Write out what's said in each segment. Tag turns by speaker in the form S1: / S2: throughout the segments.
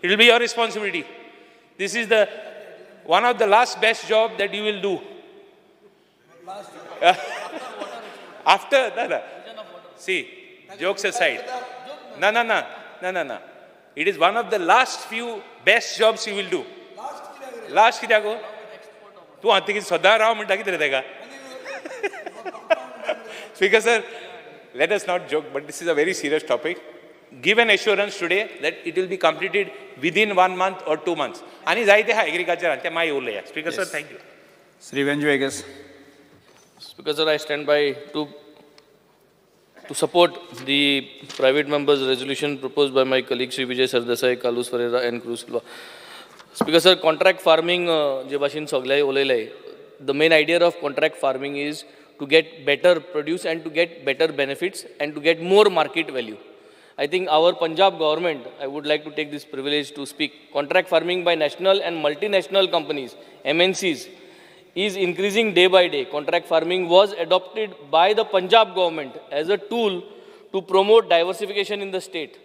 S1: It will be your responsibility. This is the one of the last best job that you will do. After that, see, jokes aside. No. It is one of the last few best jobs you will do. Last कित्याक गो? तू आता की सदा राव म्हणटा कितें रे तेका? Speaker sir, let us not joke, but this is a very serious topic. Give an assurance today that it will be completed within 1 month or 2 months. आणि जायते हा agriculture ते माय उरले. Speaker sir, thank you.
S2: Sri Venju Vegas.
S3: Speaker sir, I stand by to support the private members' resolution proposed by my colleagues Sri Vijay Sardesai, Kalus Ferreira and Cruz Silva. Speaker sir, contract farming, je bhashin soglay olelay. The main idea of contract farming is to get better produce and to get better benefits and to get more market value. I think our Punjab government, I would like to take this privilege to speak, contract farming by national and multinational companies, MNCs, is increasing day by day. Contract farming was adopted by the Punjab government as a tool to promote diversification in the state.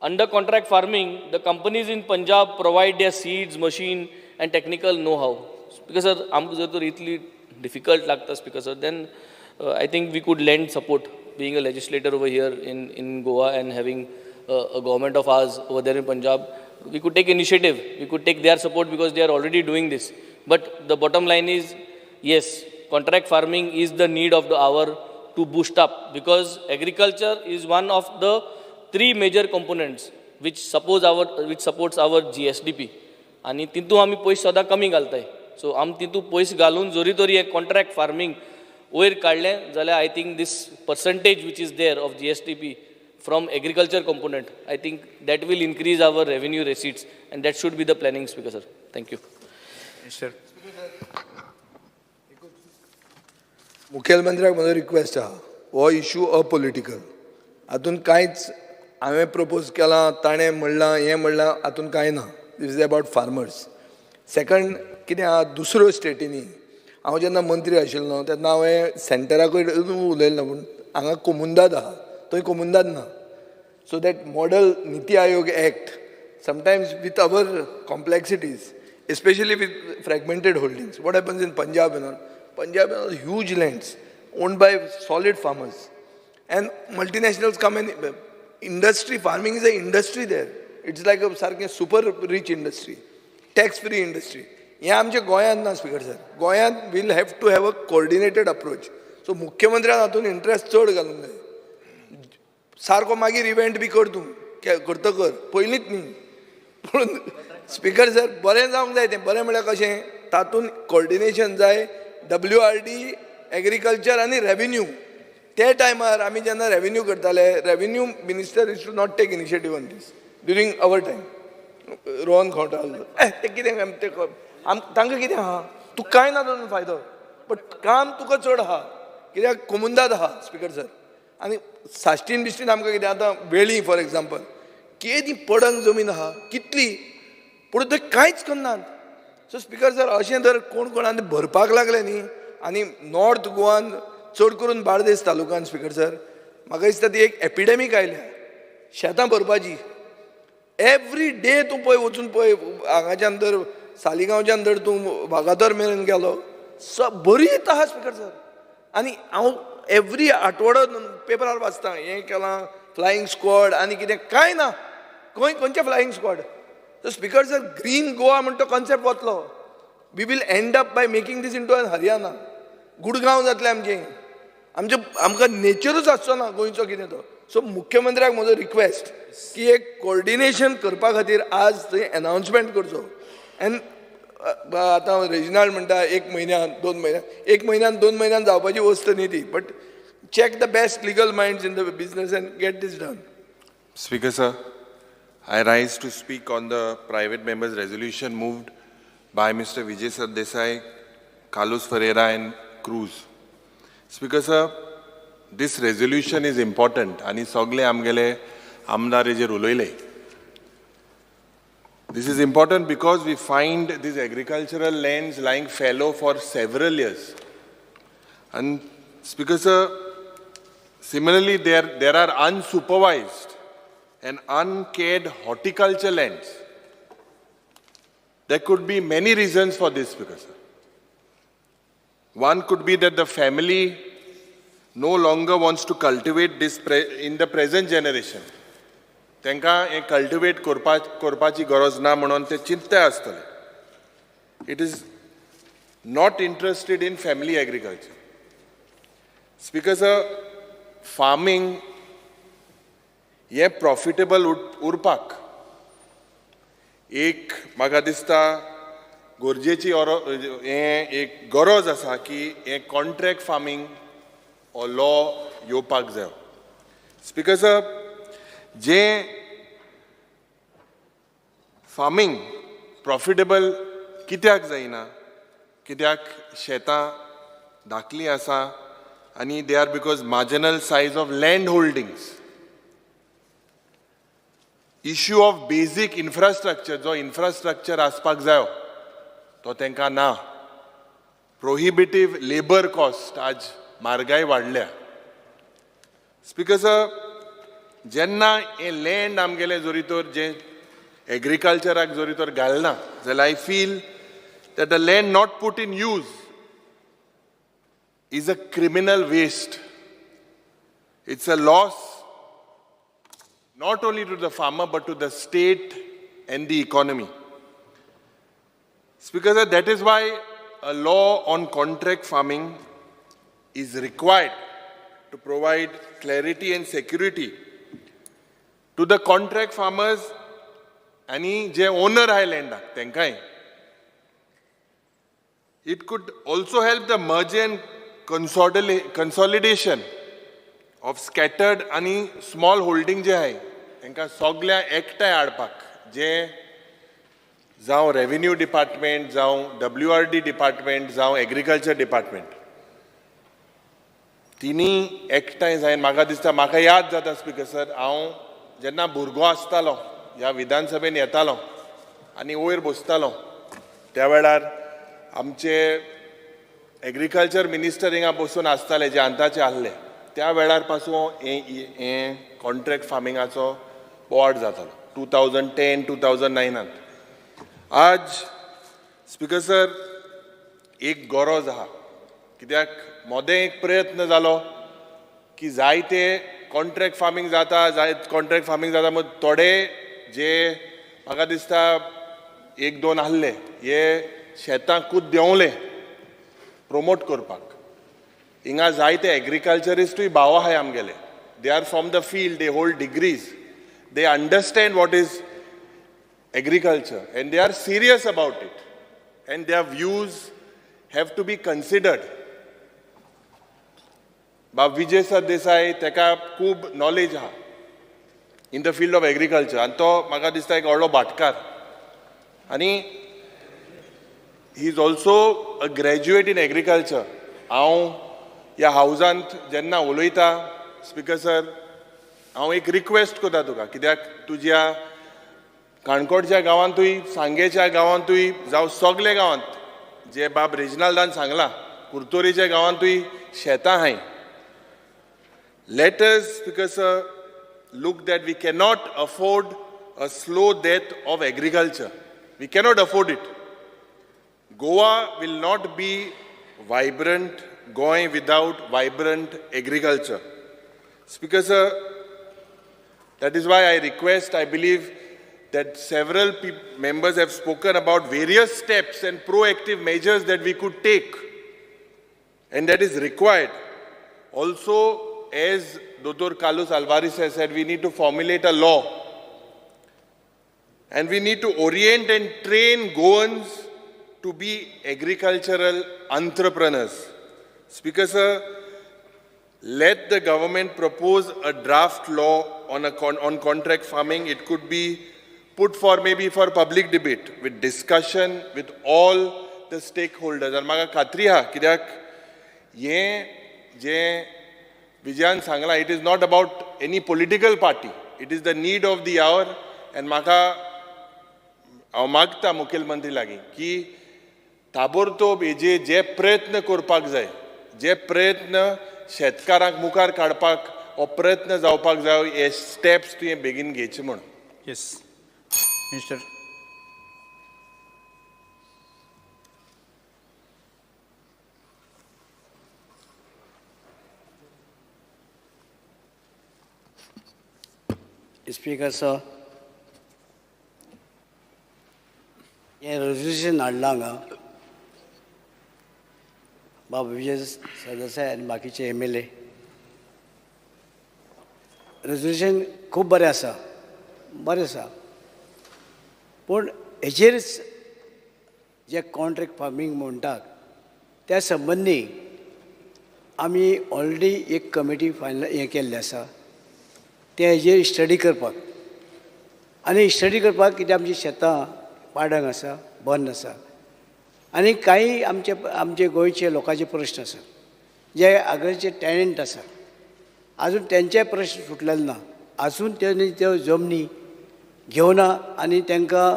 S3: Under contract farming, the companies in Punjab provide their seeds, machine and technical know-how. Because sir, amko to really difficult lagta, Speaker sir, then I think we could lend support, being a legislator over here in Goa and having a government of ours over there in Punjab. We could take initiative, we could take their support because they are already doing this. But the bottom line is, yes, contract farming is the need of the hour to boost up, because agriculture is one of the 3 major components which supports our GSDP. आणि तितू आमी पयस सदां कमी घालताय. So आम तितू पयस घालून जोरी तोरी एक contract farming वयर काडलें जाल्यार I think this percentage which is there of GSDP from agriculture component, I think that will increase our revenue receipts, and that should be the planning, Speaker sir. Thank you.
S1: Sir.
S4: मुखेलमंत्र्याक म्हजो request आहा, हो issue apolitical. हातून कांयच हांवें propose केलां, ताणें म्हणलां, हें म्हणलां, हातून कांय ना. दिस इज अबावट फार्मर्स. सेकंड कितें आहा, दुसऱ्यो स्टेटींनी हांव जेन्ना मंत्री आशिल्लो तेन्ना हांवें सेंटराकूय उलयल्लो, पूण हांगा कोमुंदाद आहा, थंय कोमुंदाद ना. So that model NITI Aayog act sometimes with our complexities, especially with fragmented holdings. What happens in Punjab and all? Punjab has huge lands owned by solid farmers, and multinationals come in. Industry farming is an industry there. It's like a super rich industry, tax-free industry. हे आमच्या गोंयांत ना, speaker sir. गोंयांत we'll have to have a coordinated approach. So मुख्यमंत्र्यान हातून interest चड घालूंक जाय. सारको मागीर इव्हेंट बी कर तूं, करता कर, पयलींच न्ही. पूण स्पीकर सर, बरें जावंक जाय तें. बरें म्हळ्यार कशें, तातूंत कोऑर्डिनेशन जाय. WRD, एग्रीकल्चर आनी रेव्हेन्यू. ते टायमार आमी जेन्ना रेव्हेन्यू करताले, revenue minister is to not take initiative on this during our time. Rohan खंवटाल ते कितें ते तांकां कितें आहा, तूं कांय ना तातूंत फायदो, बट काम तुका चड आहा कित्याक कोमुंदाद आहा, स्पीकर सर. आनी साश्टीन बिश्टीन आमकां कितें आतां वेळी फॉर एग्जाम्पल केदी पडंग जमीन आहा, कितली, पूण थंय कांयच करनात. सो स्पीकर सर, अशें जर कोण कोणान भरपाक लागले न्ही, आनी नॉर्थ गोवान चड करून बार्देस तालुक्यान, स्पीकर सर, म्हाका दिसता ती एक एपिडेमीक आयल्या शेतां भरपाची. एवरी डे तूं पळय वचून पळय, हांगाच्यान जर सालिगांवच्यान जर तूं वागातोर मेरेन गेलो, बरीत आहा, स्पीकर सर. आनी हांव एवरी आठवडो पेपरार वाचतां, हें केलां फ्लायींग स्क्वॉड आनी कितें, कांय ना. खंयचे flying squad? So Speaker sir, Green Goa म्हणतो कॉन्सेप्ट वतलो. We will end up by making this into an Haryana. Gurgaon जातलें आमकां नेचरूच आसचो ना गोंयचो कितें तो. सो मुख्यमंत्र्याक म्हजो रिक्वेस्ट की एक कोऑर्डिनेशन करपा खातीर आज थंय अनाउन्समेंट करचो. एन आतां रेजिनाल्ड म्हणटा 1 म्हयन्यान 2 म्हयन्यान, 1 म्हयन्यान 2 म्हयन्यान जावपाची वस्त न्ही ती. But check the best legal minds in the business end get this done.
S5: Speaker sir, I rise to speak on the private members' resolution moved by Mr. Vijay Sardesai, Kalus Ferreira and Cruz. Speaker sir, this resolution is important. Ani sogle amgele amdare je uloile. This is important because we find these agricultural lands lying fallow for several years. And Speaker sir, similarly there are unsupervised and uncared horticulture lands There could be many reasons for this, Speaker sir. One could be that the family no longer wants to cultivate this in the present generation. तांकां हें cultivate करपाची गरज ना म्हणून ते चिंतताय आसतले. It is not interested in family agriculture. Speaker sir, farming हे profitable उरपाक एक म्हाका दिसता गरजेची हें एक गरज आसा की हें कॉन्ट्रॅक्ट फार्मिंग हो लॉ येवपाक जाय. स्पीकर सर, जें फार्मिंग प्रॉफिटेबल कित्याक जायना, कित्याक शेतां धाकलीं आसा आनी they are because marginal size of land holdings. Issue of बेसीक इन्फ्रास्ट्रक्चर, जो इन्फ्रास्ट्रक्चर आसपाक जायो तो तांकां ना. प्रोहिबिटीव लेबर कॉस्ट, आज म्हारगाय वाडल्या. स्पीकर सर, जेन्ना हें लँड आमगेलें जोरी तर जें एग्रिकल्चराक जोरी तर घालना जाल्यार I feel that the land not put in use is a criminal waste. It's a loss not only to the farmer but to the state and the economy. Speaker sir, that is why a law on contract farming is required to provide clarity and security to the contract farmers आणि जे owner आहाय लँडाक तांकांय. It could also help the merger and consolidation of scattered आणि small holding जे आहे तांकां सगळ्या एकठांय हाडपाक, जे जावं रेव्हेन्यू डिपार्टमेंट, जावं WRD डिपार्टमेंट, जावं एग्रीकल्चर डिपार्टमेंट, तिनी एकठांय जायन म्हाका दिसता, म्हाका याद जाता स्पीकर सर, हांव जेन्ना भुरगो आसतालो ह्या विधानसभेन येतालो आनी वयर बसतालो त्या वेळार आमचे एग्रीकल्चर मिनिस्टर हिंगा बसून आसताले जे अंताचे आहले, त्या वेळार पासून हे कॉन्ट्रॅक्ट फार्मिंगाचो बोवाड जातालो 2010-2009. आज स्पीकर सर एक गरज आहा, कित्याक मोदें एक प्रयत्न जालो की जायते कॉन्ट्रॅक्ट फार्मिंग जाता मग थोडे जे म्हाका दिसता 1-2 आहले हे शेतां खूद देंवले प्रोमोट करपाक. हिंगा जायते एग्रीकल्चरिस्टूय भाव आहाय आमगेले. They are from the field, they hold degrees, they understand what is agriculture and they are serious about it and their views have to be considered. Bab Vijay Sardesai teka खूब knowledge ha in the field of agriculture and to म्हाका दिसता एक व्हडलो भाटकार आणि he is also a graduate in agriculture. हांव ह्या हावजांत जेन्ना उलयता स्पीकर सर, हांव एक रिक्वेस्ट करता तुका, कित्याक तुज्या काणकोणच्या गांवांतूय, सांगेच्या गांवांतूय, जावं सगळे गांवांत जे बाब रिजनलान सांगला, कुर्तोरीच्या गांवांतूय शेतां आहाय. Let us, because look that we cannot afford a slow death of agriculture. We cannot afford it. Goa will not be vibrant, Goa without vibrant agriculture. Speaker sir, that is why I request, I believe that several members have spoken about various steps and proactive measures that we could take, and that is required. Also, as Dr. Carlos Alvarez has said, we need to formulate a law and we need to orient and train Goans to be agricultural entrepreneurs. Speaker sir, let the government propose a draft law on contract farming. It could be put for maybe for public debate with discussion with all the stakeholders. And म्हाका खात्री हा, कित्याक हें जें विजयान सांगला, it is not about any political party. It is the need of the hour. And हांव मागता मुखेलमंत्री लागीं की ताबडतोब हेजे जे प्रयत्न करपाक जाय, जे प्रयत्न शेतकारांक मुखार काडपाक हो प्रयत्न जावपाक जाय, हे स्टेप्स तुवें बेगीन घेवचे म्हूण.
S2: Yes. Minister.
S6: स्पीकर सर, हें रेजोल्युशन हाडलां हांगा बाबा विजय सरदेसाय आनी बाकीचे MLA. रेजोल्युशन खूब बरें आसा, पूण हेजेर जे कॉन्ट्रॅक्ट फार्मींग म्हणटात त्या संबंदी आमी ऑलरेडी एक कमिटी हें केल्ली आसा ते हेजेर स्टडी करपाक. आनी स्टडी करपाक कितें आमची शेतां पाडंग आसा, बंद आसा, आनी काही आमचे गोंयचे लोकांचे प्रश्न आसा जे आगळचे टॅनंट आसा आजून तेंचे प्रश्न सुटलेले ना. आजून त्यांनी त्यो जमनी घेवना आनी तांकां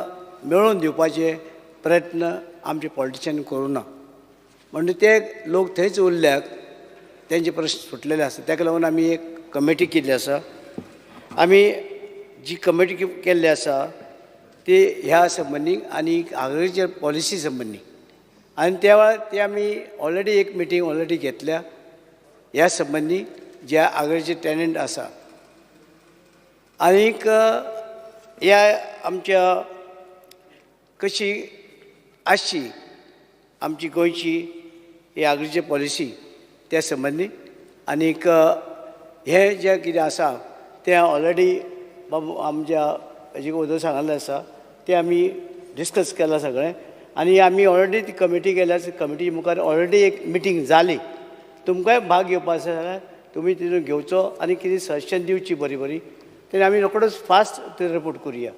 S6: मेळोवन दिवपाचे प्रयत्न आमचे पॉलिटिशियन करूना. म्हणजे ते लोक थंयच उरल्यात, तेंचे प्रश्न सुटलेले आसा. ताका लागून आमी एक कमिटी केल्ली आसा. आमी जी कमिटी केल्ली आसा ती ह्या संबंदी आनी एग्रीकल्चर पॉलिसी संबंदी, आनी त्या वेळार ती आमी ऑलरेडी एक मिटींग ऑलरेडी घेतल्या ह्या संबंदी जे एग्रीकल्चर टॅनंट आसा. आनीक ह्या आमच्या कशी आसची आमची गोंयची ही एग्रीकल्चर पॉलिसी त्या संबंदी. आनीक हें जें कितें आसा तें ऑलरेडी बाबा आमच्या हेजे उदक सांगलें आसा तें आमी डिस्कस केलां सगळें. आनी आमी ऑलरेडी ती कमिटी केल्या. कमिटी मुखार ऑलरेडी एक मिटींग जाली. तुमकांय भाग घेवपाक आसा जाल्यार तुमी तितून घेवचो आनी कितें सजेशन दिवची बरी बरी, तेन्ना आमी रोखडोच फास्ट ते रिपोर्ट करुया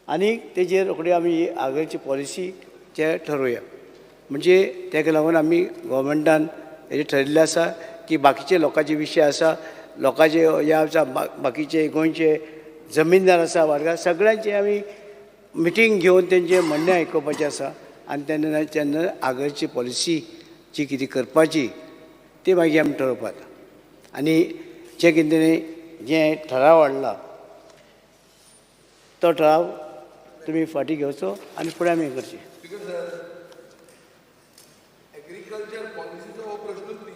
S6: आनी तेजेर रोखडी आमी एग्रीकल्चर पॉलिसीचें ठरोवया. म्हणजे ताका लागून आमी गोवोरमेंटान हेजें ठरयिल्लें आसा की बाकीचे लोकांचे विशय आसा, लोकांचे हे आसा, बाकीचे गोंयचे जमीनदार आसा, वाडकार सगळ्यांचे आमी मिटींग घेवन तेंचे म्हणणें आयकुपाचें आसा. आनी तेन्ना एग्रीकल्चर पॉलिसी जी कितें करपाची ती मागीर आमी ठरोवपाक. आनी जें कितें जें ठराव हाडला तो ठराव तुमी फाटीं घेवचो आनी फुडें आमी हें करचें.
S4: एग्रीकल्चर पॉलिसीचो हो प्रश्नूच न्ही.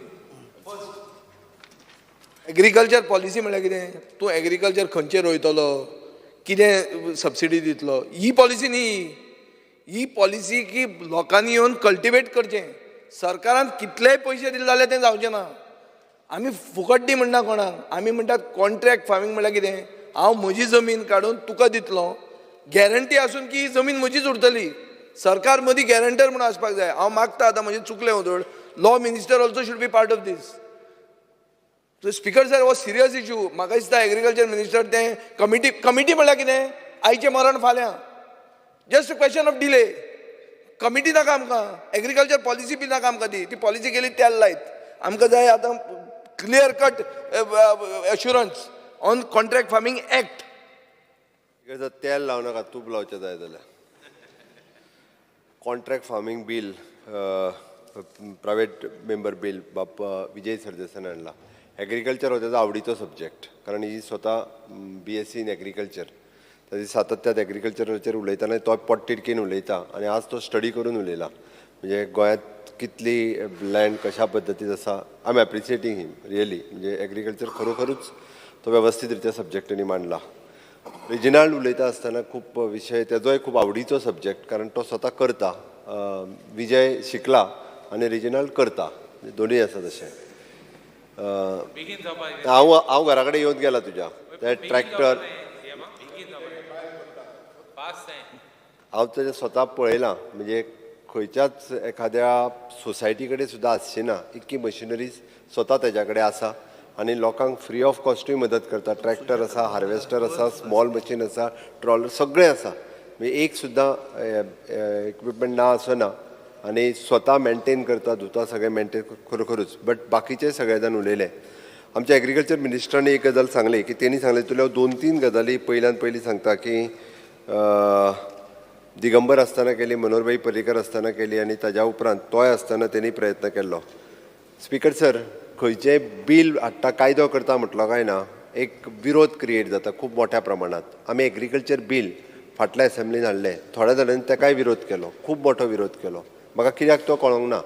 S4: फर्स्ट एग्रीकल्चर पॉलिसी म्हळ्यार कितें? तूं एग्रीकल्चर खंयचेर रोयतलो, कितें सबसिडी दितलो, ही पॉलिसी न्ही. ही पॉलिसी की लोकांनी येवन कल्टिवेट करचें. सरकारान कितलेय पयशे दिले जाल्यार तें जावचें ना. आमी फुकट दी म्हणना कोणाक, आमी म्हणटात कॉन्ट्रॅक्ट फार्मींग म्हळ्यार कितें? हांव म्हजी जमीन काडून तुका दितलो, गॅरंटी आसून की ही जमीन म्हजीच उरतली. सरकार मदीं गॅरंटर म्हणून आसपाक जाय. हांव मागता आतां म्हजें चुकलें उदड, law minister also should be part of this. So speaker sir हो सिरियस इशू. म्हाका दिसता एग्रीकल्चर मिनिस्टर तें कमिटी म्हळ्यार कितें? आयचें मरण फाल्यां. Just a question of delay. Committee नाका आमकां, एग्रीकल्चर पॉलिसी बी नाका आमकां. ती पॉलिसी केली तेल लायत. आमकां जाय आतां clear cut assurance on contract farming act.
S7: तेल लावं नाका, तूप लावचें जाय जाल्यार. Contract farming bill private member bill Bappa Vijay सरदेसायान हाडला. एग्रीकल्चर हो तेजो आवडीचो सब्जेक्ट, कारण ही स्वता BSc इन एग्रीकल्चर. ताजी सातत्यात एग्रीकल्चराचेर उलयतना तो पोटतिडकीन उलयता आनी आज तो स्टडी करून उलयला. म्हणजे गोंयांत कितली लँड कशा पद्दतीन आसा. I am appreciating him really. म्हणजे एग्रीकल्चर खरोखरूच तो वेवस्थीत रित्या सब्जेक्टांनी मांडला. रिजनल उलयता आसतना खूब विशय तेजोय खूब आवडीचो सब्जेक्ट, कारण तो स्वता करता. विजय शिकला आनी रिजनल करता, दोनूय आसा तशें. हांव घरा कडेन येवन गेला तुज्या ते ट्रॅक्टर. हांव तेजें स्वता पळयलां. म्हणजे खंयच्याच एखाद्या सोसायटी कडेन सुद्दां आसची ना इतकी मशिनरीज स्वता तेज्या कडेन आसा आनी लोकांक फ्री ऑफ कॉस्टूय मदत करता. ट्रॅक्टर आसा, हार्वेस्टर आसा, स्मॉल मशीन आसा, ट्रॉलर सगळें आसा. म्हणजे एक सुद्दां इक्विपमेंट ना असो ना. आनी स्वता मेंटेन करता, धुता, सगळें मेंटेन खरोखरूच. बट बाकीचे सगळे जाण उलयले. आमच्या एग्रीकल्चर मिनिस्टरांनी एक गजाल सांगली की तेणी सांगलें तुल्या 2-3 गजाली पयल्यान पयली सांगता की दिगंबर आसतना केली, मनोहरभाई पर्रीकर आसतना केली आनी ताज्या उपरांत तोय आसतना तेणी प्रयत्न केल्लो. स्पीकर सर, खंयचेंय बील हाडटा, कायदो करता म्हटलो काय ना, एक विरोध क्रिएट जाता खूब मोठ्या प्रमाणात. आमी एग्रीकल्चर बील फाटल्या असेंब्लीन हाडलें, थोड्या जाणांनी ताकाय विरोध केलो, खूब मोठो विरोध केलो. म्हाका कित्याक तो कळोंक ना.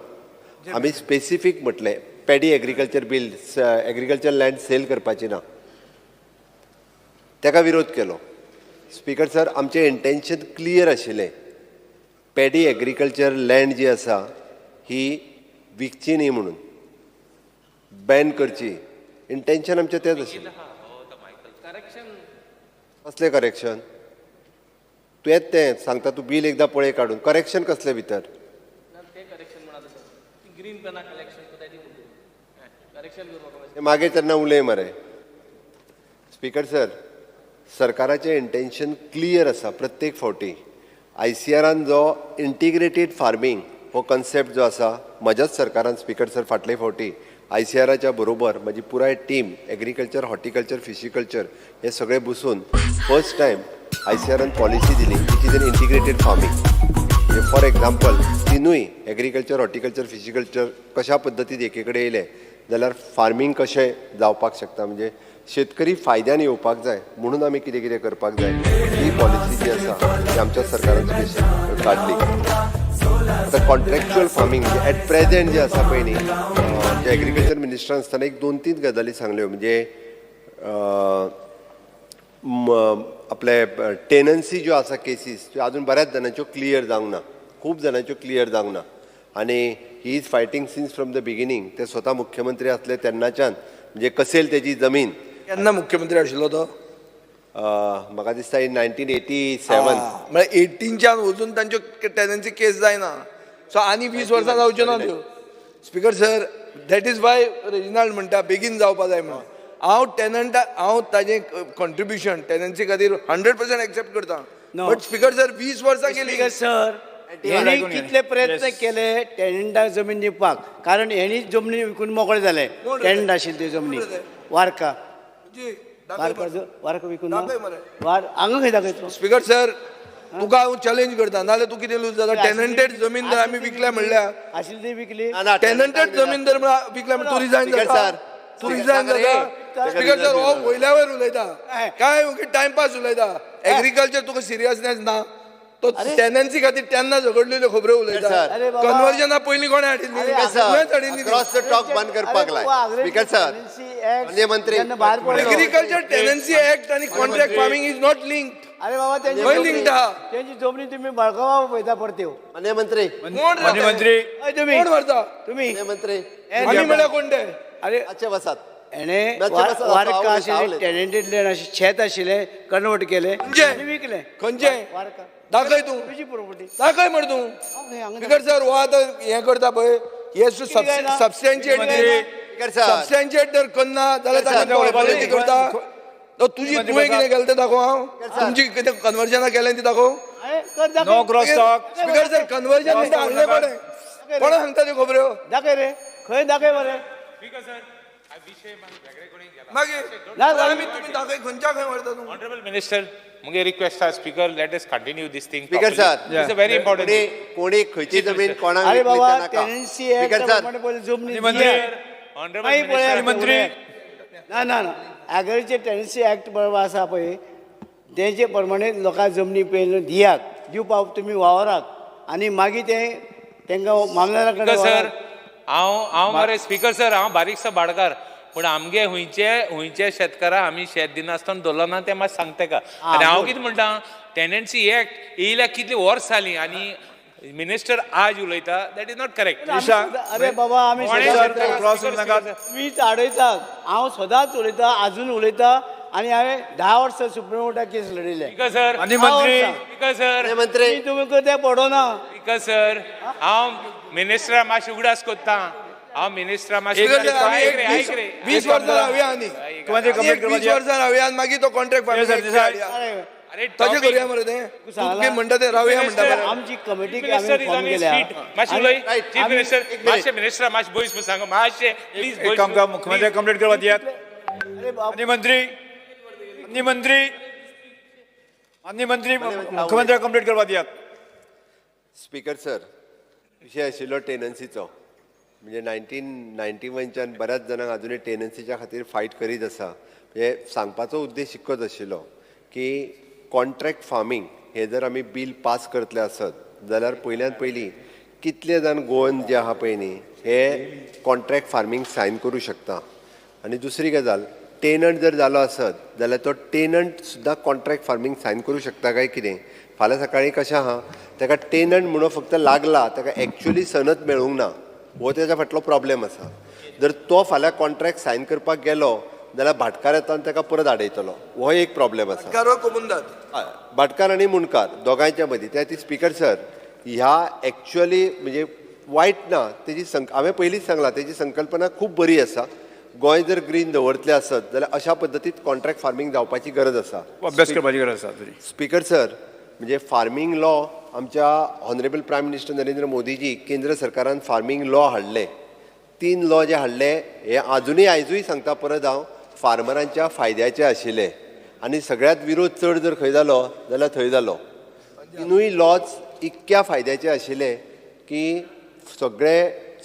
S7: आमी स्पेसिफीक म्हटलें paddy agriculture bill, agriculture land sale करपाची ना. ताका विरोध केलो. स्पीकर सर, आमचें इंटेन्शन क्लियर आशिल्लें. पॅडी एग्रीकल्चर लँड जी आसा ही विकची न्ही म्हणून, बॅन करची. इंटेन्शन आमचें तेंच आशिल्लें. कसलें करेक्शन? तुवेंच तें सांगता, तूं बील एकदां पळय काडून. करेक्शन कसलें भितर?
S3: ग्रीन पेना कलेक्शन करेक्शन
S7: तें मागीर तेन्ना उलय मरे. स्पीकर सर, सरकाराचें इंटेन्शन क्लियर आसा प्रत्येक फावटी. ICRान जो इंटिग्रेटेड फार्मींग हो कन्सेप्ट जो आसा, म्हज्याच सरकारान स्पीकर सर फाटले फावटी ICRाच्या बरोबर म्हजी पुराय टीम एग्रीकल्चर, हॉर्टिकल्चर, फिशिकल्चर हे सगळे बसून फर्स्ट टायम ICRान पॉलिसी दिली which is an integrated farming. For example, तिनूय एग्रीकल्चर, हॉर्टिकल्चर, फिशिकल्चर कशा पद्दतीन एके कडेन येयले जाल्यार फार्मींग कशें जावपाक शकता, म्हणजे शेतकरी फायद्यान येवपाक जाय म्हणून आमी कितें कितें करपाक जाय ही पॉलिसी जी आसा ती आमच्या सरकारान स्पेशल काडली. आतां कॉन्ट्रॅक्च्युअल फार्मींग म्हणजे एट प्रेझेंट जे आसा पळय न्ही, जे एग्रीकल्चर मिनिस्टरान आसतना एक 2-3 गजाली सांगल्यो. म्हणजे आपले टेनन्सी ज्यो आसा केसीस त्यो अजून बऱ्याच जाणांच्यो क्लियर जावंक ना, खूब जाणांच्यो क्लियर जावंक ना. आनी he is fighting since from the beginning. ते स्वता मुख्यमंत्री आसले तेन्नाच्यान, म्हणजे कसेल तेजी जमीन.
S4: केन्ना मुख्यमंत्री आशिल्लो तो?
S7: म्हाका दिसता इन 1987.
S4: म्हळ्यार 18च्यान वचून तांच्यो टेनन्सी केस जायना. सो आनी 20 वर्सां जावच्यो ना त्यो. Speaker sir, that is why Reginald म्हणटा बेगीन जावपा जाय म्हणून. हांव ताजें कॉन्ट्रिब्युशन टेनन्सी खातीर 100% एक्सेप्ट करता. बट स्पीकर सर 20 वर्सां गेली.
S6: स्पीकर सर, हेणी कितले प्रयत्न केले टेनंटाक जमीन दिवपाक, कारण हेणी जमनी विकून मोकळे जाले. टेनंट आशिल्ले त्यो जमनी वारका विकून हांगा खंय दाखयतो.
S4: स्पीकर सर, तुका हांव चॅलेंज करता, नाल्यार तूं कितें लूज जाता. टेनंटेड जमीन जर आमी विकल्या म्हणल्यार,
S6: आशिल्ली ती विकली.
S4: टेनंटेड जमीन जर विकल्या म्हणल्यार तू रिजायन जाता. तू रिजायन जाता. स्पीकर सर, हो वयल्या वयर उलयता, काय टायमपास उलयता. एग्रीकल्चर तुका सिरियसनेस ना. तो टेनन्सी खातीर तेन्ना झगडलेल्यो खबरो उलयता. कन्वर्जना पयलीं कोणें हाडिल्ली?
S7: क्रॉस द टॉक बंद करपाक लाय. स्पीकर सर, माननीय मंत्री,
S4: एग्रीकल्चर टेनन्सी ऍक्ट आणि contract farming is not linked.
S6: अरे बाबा,
S4: लिंक्ड आहा.
S6: त्यांची जमनी तुम्ही बळकावा पळयता परत्यो.
S7: माननीय मंत्री,
S2: मंत्री
S6: तुम्ही
S4: कोण व्हरता?
S6: तुम्ही
S7: माननीय मंत्री,
S4: आमी म्हळ्यार कोण ते?
S6: अरे
S7: अच्छे बसात.
S6: हेणे
S7: मातशें बसात,
S6: वारका
S7: हांव
S6: आशिल्ले
S7: उलयतां.
S6: टेनंटेड लँड अशें शेत आशिल्ले कन्वर्ट केले आनी विकले.
S4: खंयचे?
S6: वारका
S4: दाखय तूं.
S6: तुजी प्रॉपर्टी.
S4: दाखय म्हण तूं. स्पीकर सर, हो आतां हें करता पळय, हे सबस्टॅन्शिएट सबस्टॅन्शिएट जर करना जाल्यार ताका करता. तुजी तुवें कितें केलें तें दाखोव. हांव तुमची कितें कन्वर्जनां केलें ती दाखोव.
S2: No cross talk.
S4: Speaker sir, conversion हाडलें कोणें? कोणा सांगता त्यो खबऱ्यो?
S6: दाखय रे, खंय दाखय मरे.
S4: मागीर आमी तुमी दाखय, खंयच्या खंय व्हरता तूं?
S1: Honorable Minister, मुगे रिक्वेस्ट आहा, Speaker, let us continue this thing.
S7: Speaker
S1: properly.
S7: Sir,
S1: It's a very important thing.
S7: कोणी खंयची जमीन कोणाक
S6: अरे
S7: विकली
S6: बाबा,
S7: तें नाका.
S6: टेनन्सी
S7: स्पीकर
S6: ऍक्ट
S7: सर,
S6: प्रमाणे पयलीं जमनी
S2: मंत्री,
S1: Honorable
S6: मागीर
S1: Minister,
S6: पळया
S2: मंत्री.
S6: ना एग्रीकल्चर टेनन्सी ऍक्ट बरोबर आसा पळय, तेजे प्रमाणे लोकांक जमनी पयलीं दिवपाक तुमी वावराक, आनी मागीर तेंकां मामलेदारा
S1: Speaker
S6: कडेन
S1: sir, हांव मरे स्पीकर सर, हांव बारीकसो भाडकार, पूण आमगे हुंयचे शेतकाराक आमी शेत दिनासतना दवरलो ना तें मातशें सांगता का. आनी हांव कितें म्हणटा, टेनन्सी एक्ट येयल्या कितलीं वर्स जालीं आनी मिनिस्टर आज उलयता, दॅट इज नॉट करेक्ट.
S6: अरे बाबा, आमी
S2: क्रॉस नाका.
S6: मीच आडयतात, हांव सदांच उलयता, आजून उलयता, आनी हांवें 10 वर्सां सुप्रीम कोर्टाक केस लडिल्ले.
S1: स्पीकर सर,
S2: आणि मंत्री,
S1: स्पीकर सर,
S7: माननीय मंत्री,
S6: तुमकां तें पडोना.
S1: स्पीकर सर, हांव मिनिस्टरा मातशें उगडास कोत्ता. हांव मिनिस्टरा मातशें
S4: स्पीकर सर, आमी
S1: आयक रे,
S4: एक
S1: आयक रे.
S4: 20 वर्सां रावया आनी.
S2: मुख्यमंत्री कंप्लीट करपाक
S4: 20 वर्सां रावया आनी मागीर तो कॉन्ट्रॅक्ट
S2: Yes, sir,
S4: फार्मिंग
S1: अरे
S4: तशें करुया मरे तें. तूं म्हणटा तें रावया म्हणटा मरे.
S6: आमची committee
S1: minister is
S6: form
S1: on his
S6: केल्या.
S1: फीट. मातशें उलय. चीफ
S6: आमी-
S1: मिनिस्टर, मातशें मिनिस्टरा मातशें बयस सांग, मातशें प्लीज
S2: एक काम करा, मुख्यमंत्री कंप्लीट करपाक दियात.
S6: अरे बाबा,
S2: मंत्री मुख्यमंत्री कंप्लीट करपाक दियात.
S7: स्पीकर सर, विशय आशिल्लो टेनन्सीचो. म्हणजे 1991च्यान बऱ्याच जाणांक अजुनूय टेनन्सीच्या खातीर फायट करीत आसा. म्हणजे सांगपाचो उद्देश इतकोच आशिल्लो की कॉन्ट्रॅक्ट फार्मींग हे जर आमी बील पास करतले आसत जाल्यार पयल्यान पयलीं कितले जाण गोवन जे आहा पळय न्ही हे कॉन्ट्रॅक्ट फार्मींग सायन करूं शकता. आनी दुसरी गजाल, टेनंट जर जालो आसत जाल्यार तो टेनंट सुद्दां कॉन्ट्रॅक्ट फार्मींग सायन करूं शकता काय कितें? फाल्यां सकाळीं कशें आहा ताका टेनंट म्हणून फक्त लागला, ताका एक्चुअली सनद मेळूंक ना, हो ताच्या फाटलो प्रॉब्लेम आसा. जर तो फाल्यां कॉन्ट्रॅक्ट सायन करपाक गेलो जाल्यार भाटकार येता आनी ताका परत आडयतलो, हो एक प्रॉब्लेम आसा.
S4: कारो कमुंदात
S7: भाटकार आनी मुणकार दोगांयच्या मदीं. त्या ती स्पिकर सर ह्या एक्चुअली म्हणजे वायट ना, तेजी हांवें पयलींच सांगलां तेजी संकल्पना खूब बरी आसा. गोंय जर ग्रीन दवरतलें आसत जाल्यार अशा पद्दतीन कॉन्ट्रॅक्ट फार्मींग जावपाची गरज आसा.
S2: अभ्यास करपाची गरज आसा तरी.
S7: स्पिकर सर म्हणजे फार्मींग लॉ आमच्या honourable prime minister Narendra Modi ji केंद्र सरकारान फार्मींग लॉ हाडले. 3 लॉ जे हाडले हे आजुनूय आयजूय सांगता परत हांव फार्मरांच्या फायद्याचे आशिल्ले आनी सगळ्यात विरोध चड जर खंय जालो जाल्यार थंय जालो. 3य लॉज इतक्या फायद्याचे आशिल्ले की सगळे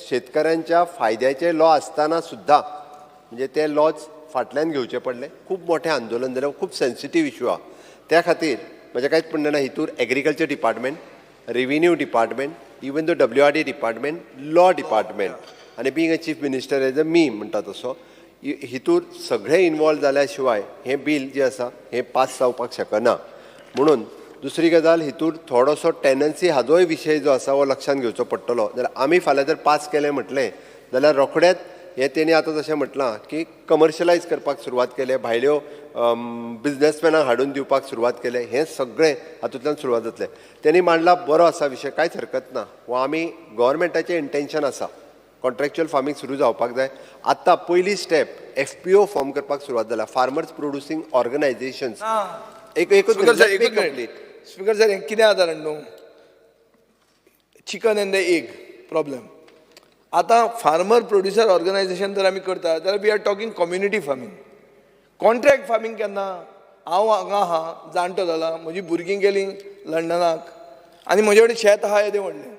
S7: शेतकऱ्यांच्या फायद्याचे लॉ आसतना सुद्दां म्हणजे ते लॉज फाटल्यान घेवचे पडले. खूब मोठें आंदोलन जालें, खूब सेन्सिटीव इशू आहा. त्या खातीर म्हजें कांयच म्हणणें ना, हितूर agriculture department, revenue department, even the WRD department, law department आनी being a chief minister as a मी म्हणटा तसो हितूर सगळे इनवॉल्व जाल्या शिवाय हें बील जें आसा हें पास जावपाक शकना. म्हणून दुसरी गजाल हितूर थोडोसो टेनन्सी हाजोय विशय जो आसा हो लक्षांत घेवचो पडटलो. जाल्यार आमी फाल्यां जर पास केलें म्हटलें जाल्यार रोखडेंच हें तेणी आतां जशें म्हटलां की कमर्शलायज करपाक सुरवात केले, भायल्यो बिझनेसमॅनांक हाडून दिवपाक सुरवात केले, हें सगळें हातूंतल्यान सुरवात जातलें. तेणी मांडला बरो आसा विशय, कांयच हरकत ना. हो आमी गोवोरमेंटाचें इंटेन्शन आसा कॉन्ट्रॅक्च्युअल फार्मींग सुरू जावपाक जाय. आतां पयली स्टेप FPO फॉर्म करपाक सुरवात जाल्या, फार्मर्स प्रोड्युसींग ऑर्गनायझेशन्स. एकूच
S4: स्पिकर सर हें कितें आदार न्हू chicken and the egg problem. आतां फार्मर प्रोड्युसर ऑर्गनायझेशन जर आमी करता जाल्यार we are talking community farming. Contract farming केन्ना? हांव हांगा आहा, जाणटो जाला, म्हजीं भुरगीं गेलीं लंडनाक आनी म्हजे कडेन शेत आहा येदें व्हडलें.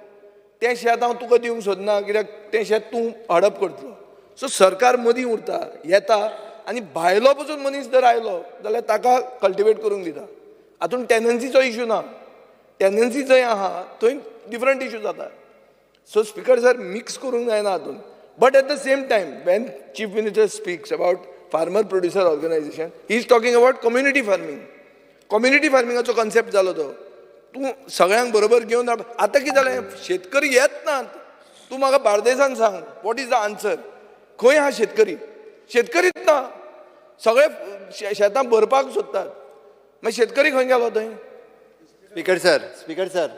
S4: तें शेत हांव तुका दिवंक सोदना कित्याक तें शेत तूं हडप करतलो. सो सरकार मदीं उरता, येता आनी भायलो पसून मनीस जर आयलो जाल्यार ताका कल्टिवेट करूंक दिता. हातूंत टेनन्सीचो इशू ना. टेनन्सी जंय आहा थंय डिफरंट इशू जाता. सो स्पिकर सर मिक्स करूंक जायना हातूंत. But at the same time when chief minister speaks about farmer producer organisation he is talking about community farming. Community फार्मिंगाचो कॉन्सेप्ट जालो तो. तूं सगळ्यांक बरोबर घेवन आतां कितें जालें शेतकरी येत नात. तूं म्हाका बार्देसान सांग वॉट इज द आन्सर. खंय आहा शेतकरी? शेतकरीच ना. सगळे शेतां भरपाक सोदतात. मागीर शेतकरी खंय गेलो थंय?
S7: स्पिकर सर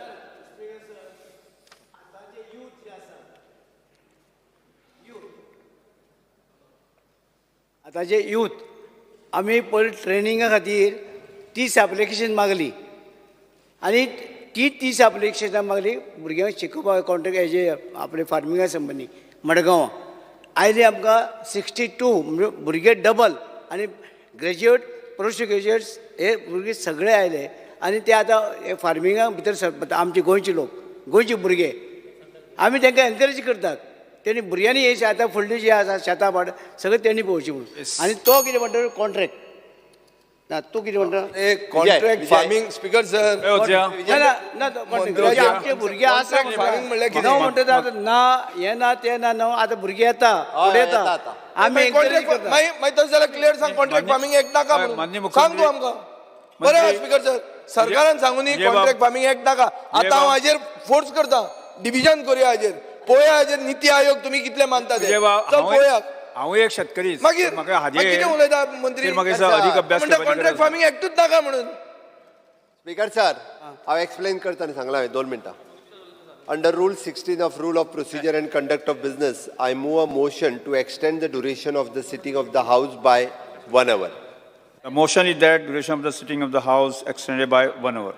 S6: आतांचे यूथ आमी पयलीं ट्रेनिंगा खातीर 30 एप्लिकेशन मागली आनी ती 30 एप्लिकेशनां मागली भुरग्यांक शिकोवपाक कॉन्ट्रॅक्ट हेजे आपले फार्मिंगा संबंदी मडगांवां. आयले आमकां 62 म्हणजे भुरगे डबल आनी ग्रॅज्युएट पोस्ट ग्रॅज्युएट्स हे भुरगे सगळे आयले आनी ते आतां हे फार्मिंगा भितर सरता. आमचे गोंयचे लोक, गोंयचे भुरगे आमी तांकां एनकरेज करतात. तेणी भुरग्यांनी हे शेतां फुडली जी आसा शेतां पाड सगळें तेणी पळोवची म्हणून. आनी तो कितें म्हणटा कॉन्ट्रॅक्ट ना. तूं कितें म्हणटा
S4: कॉन्ट्रॅक्ट फार्मींग स्पिकर सर
S6: आमचे भुरगे आसा म्हणटा ना हें ना तें ना न्हू. आतां भुरगे येता फुडें येता आमी एनकरेज करता.
S4: मागीर तशें जाल्यार क्लियर सांग कॉन्ट्रॅक्ट फार्मींग एक नाका म्हणून सांग तूं आमकां. बरें आहा स्पिकर सर सरकारान सांगून कॉन्ट्रॅक्ट फार्मींग एक नाका. आतां हांव हाजेर फोर्स करता डिव्हिजन करुया हाजेर. पळोवया हाजेर नीती आयोग तुमी कितले मानता ते. पळोवया.
S2: हांव एक शेतकरी
S4: मागीर
S2: म्हाका हाजेर
S4: कितें उलयता मंत्री
S2: अदीक अभ्यास
S4: म्हणटा कॉन्ट्रॅक्ट फार्मींग एक्टूच नाका म्हणून.
S7: स्पिकर सर हांव एक्सप्लेन करता आनी सांगलां हांवें 2 मिनटां. Under Rule 16 of Rule of Procedure and Conduct of Business, I move a motion to extend the duration of the sitting of the House by 1 hour.
S2: The motion is that duration of the sitting of the House extended by 1 hour.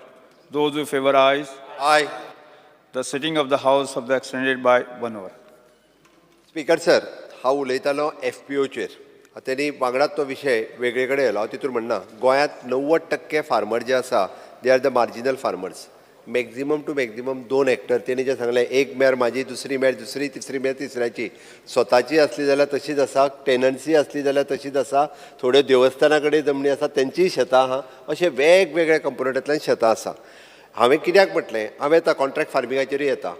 S2: Those who favor ayes.
S7: Aye.
S2: The sitting of the House of the extended by 1 hour.
S7: Speaker sir हांव उलयतालो FPOचेर. तेणी वांगडाच तो विशय वेगळे कडेन येयलो. हांव तितूर म्हणना गोंयांत 90% फार्मर जे आसा they are the marginal farmers. Maximum to maximum 2 hectare. तेणी जें सांगलें एक मेर म्हाजी, दुसरी मेर दुसरी, तिसरी मेर तिसऱ्याची. स्वताची आसली जाल्यार तशीच आसा, टेनन्सी आसली जाल्यार तशीच आसा, थोड्यो देवस्थाना कडेन जमनी आसा तेंचीय शेतां आहा. अशे वेगवेगळ्या कंपोनंटांतल्यान शेतां आसा. हांवें कित्याक म्हटलें हांवें आतां कॉन्ट्रॅक्ट फार्मिंगाचेरूय येता.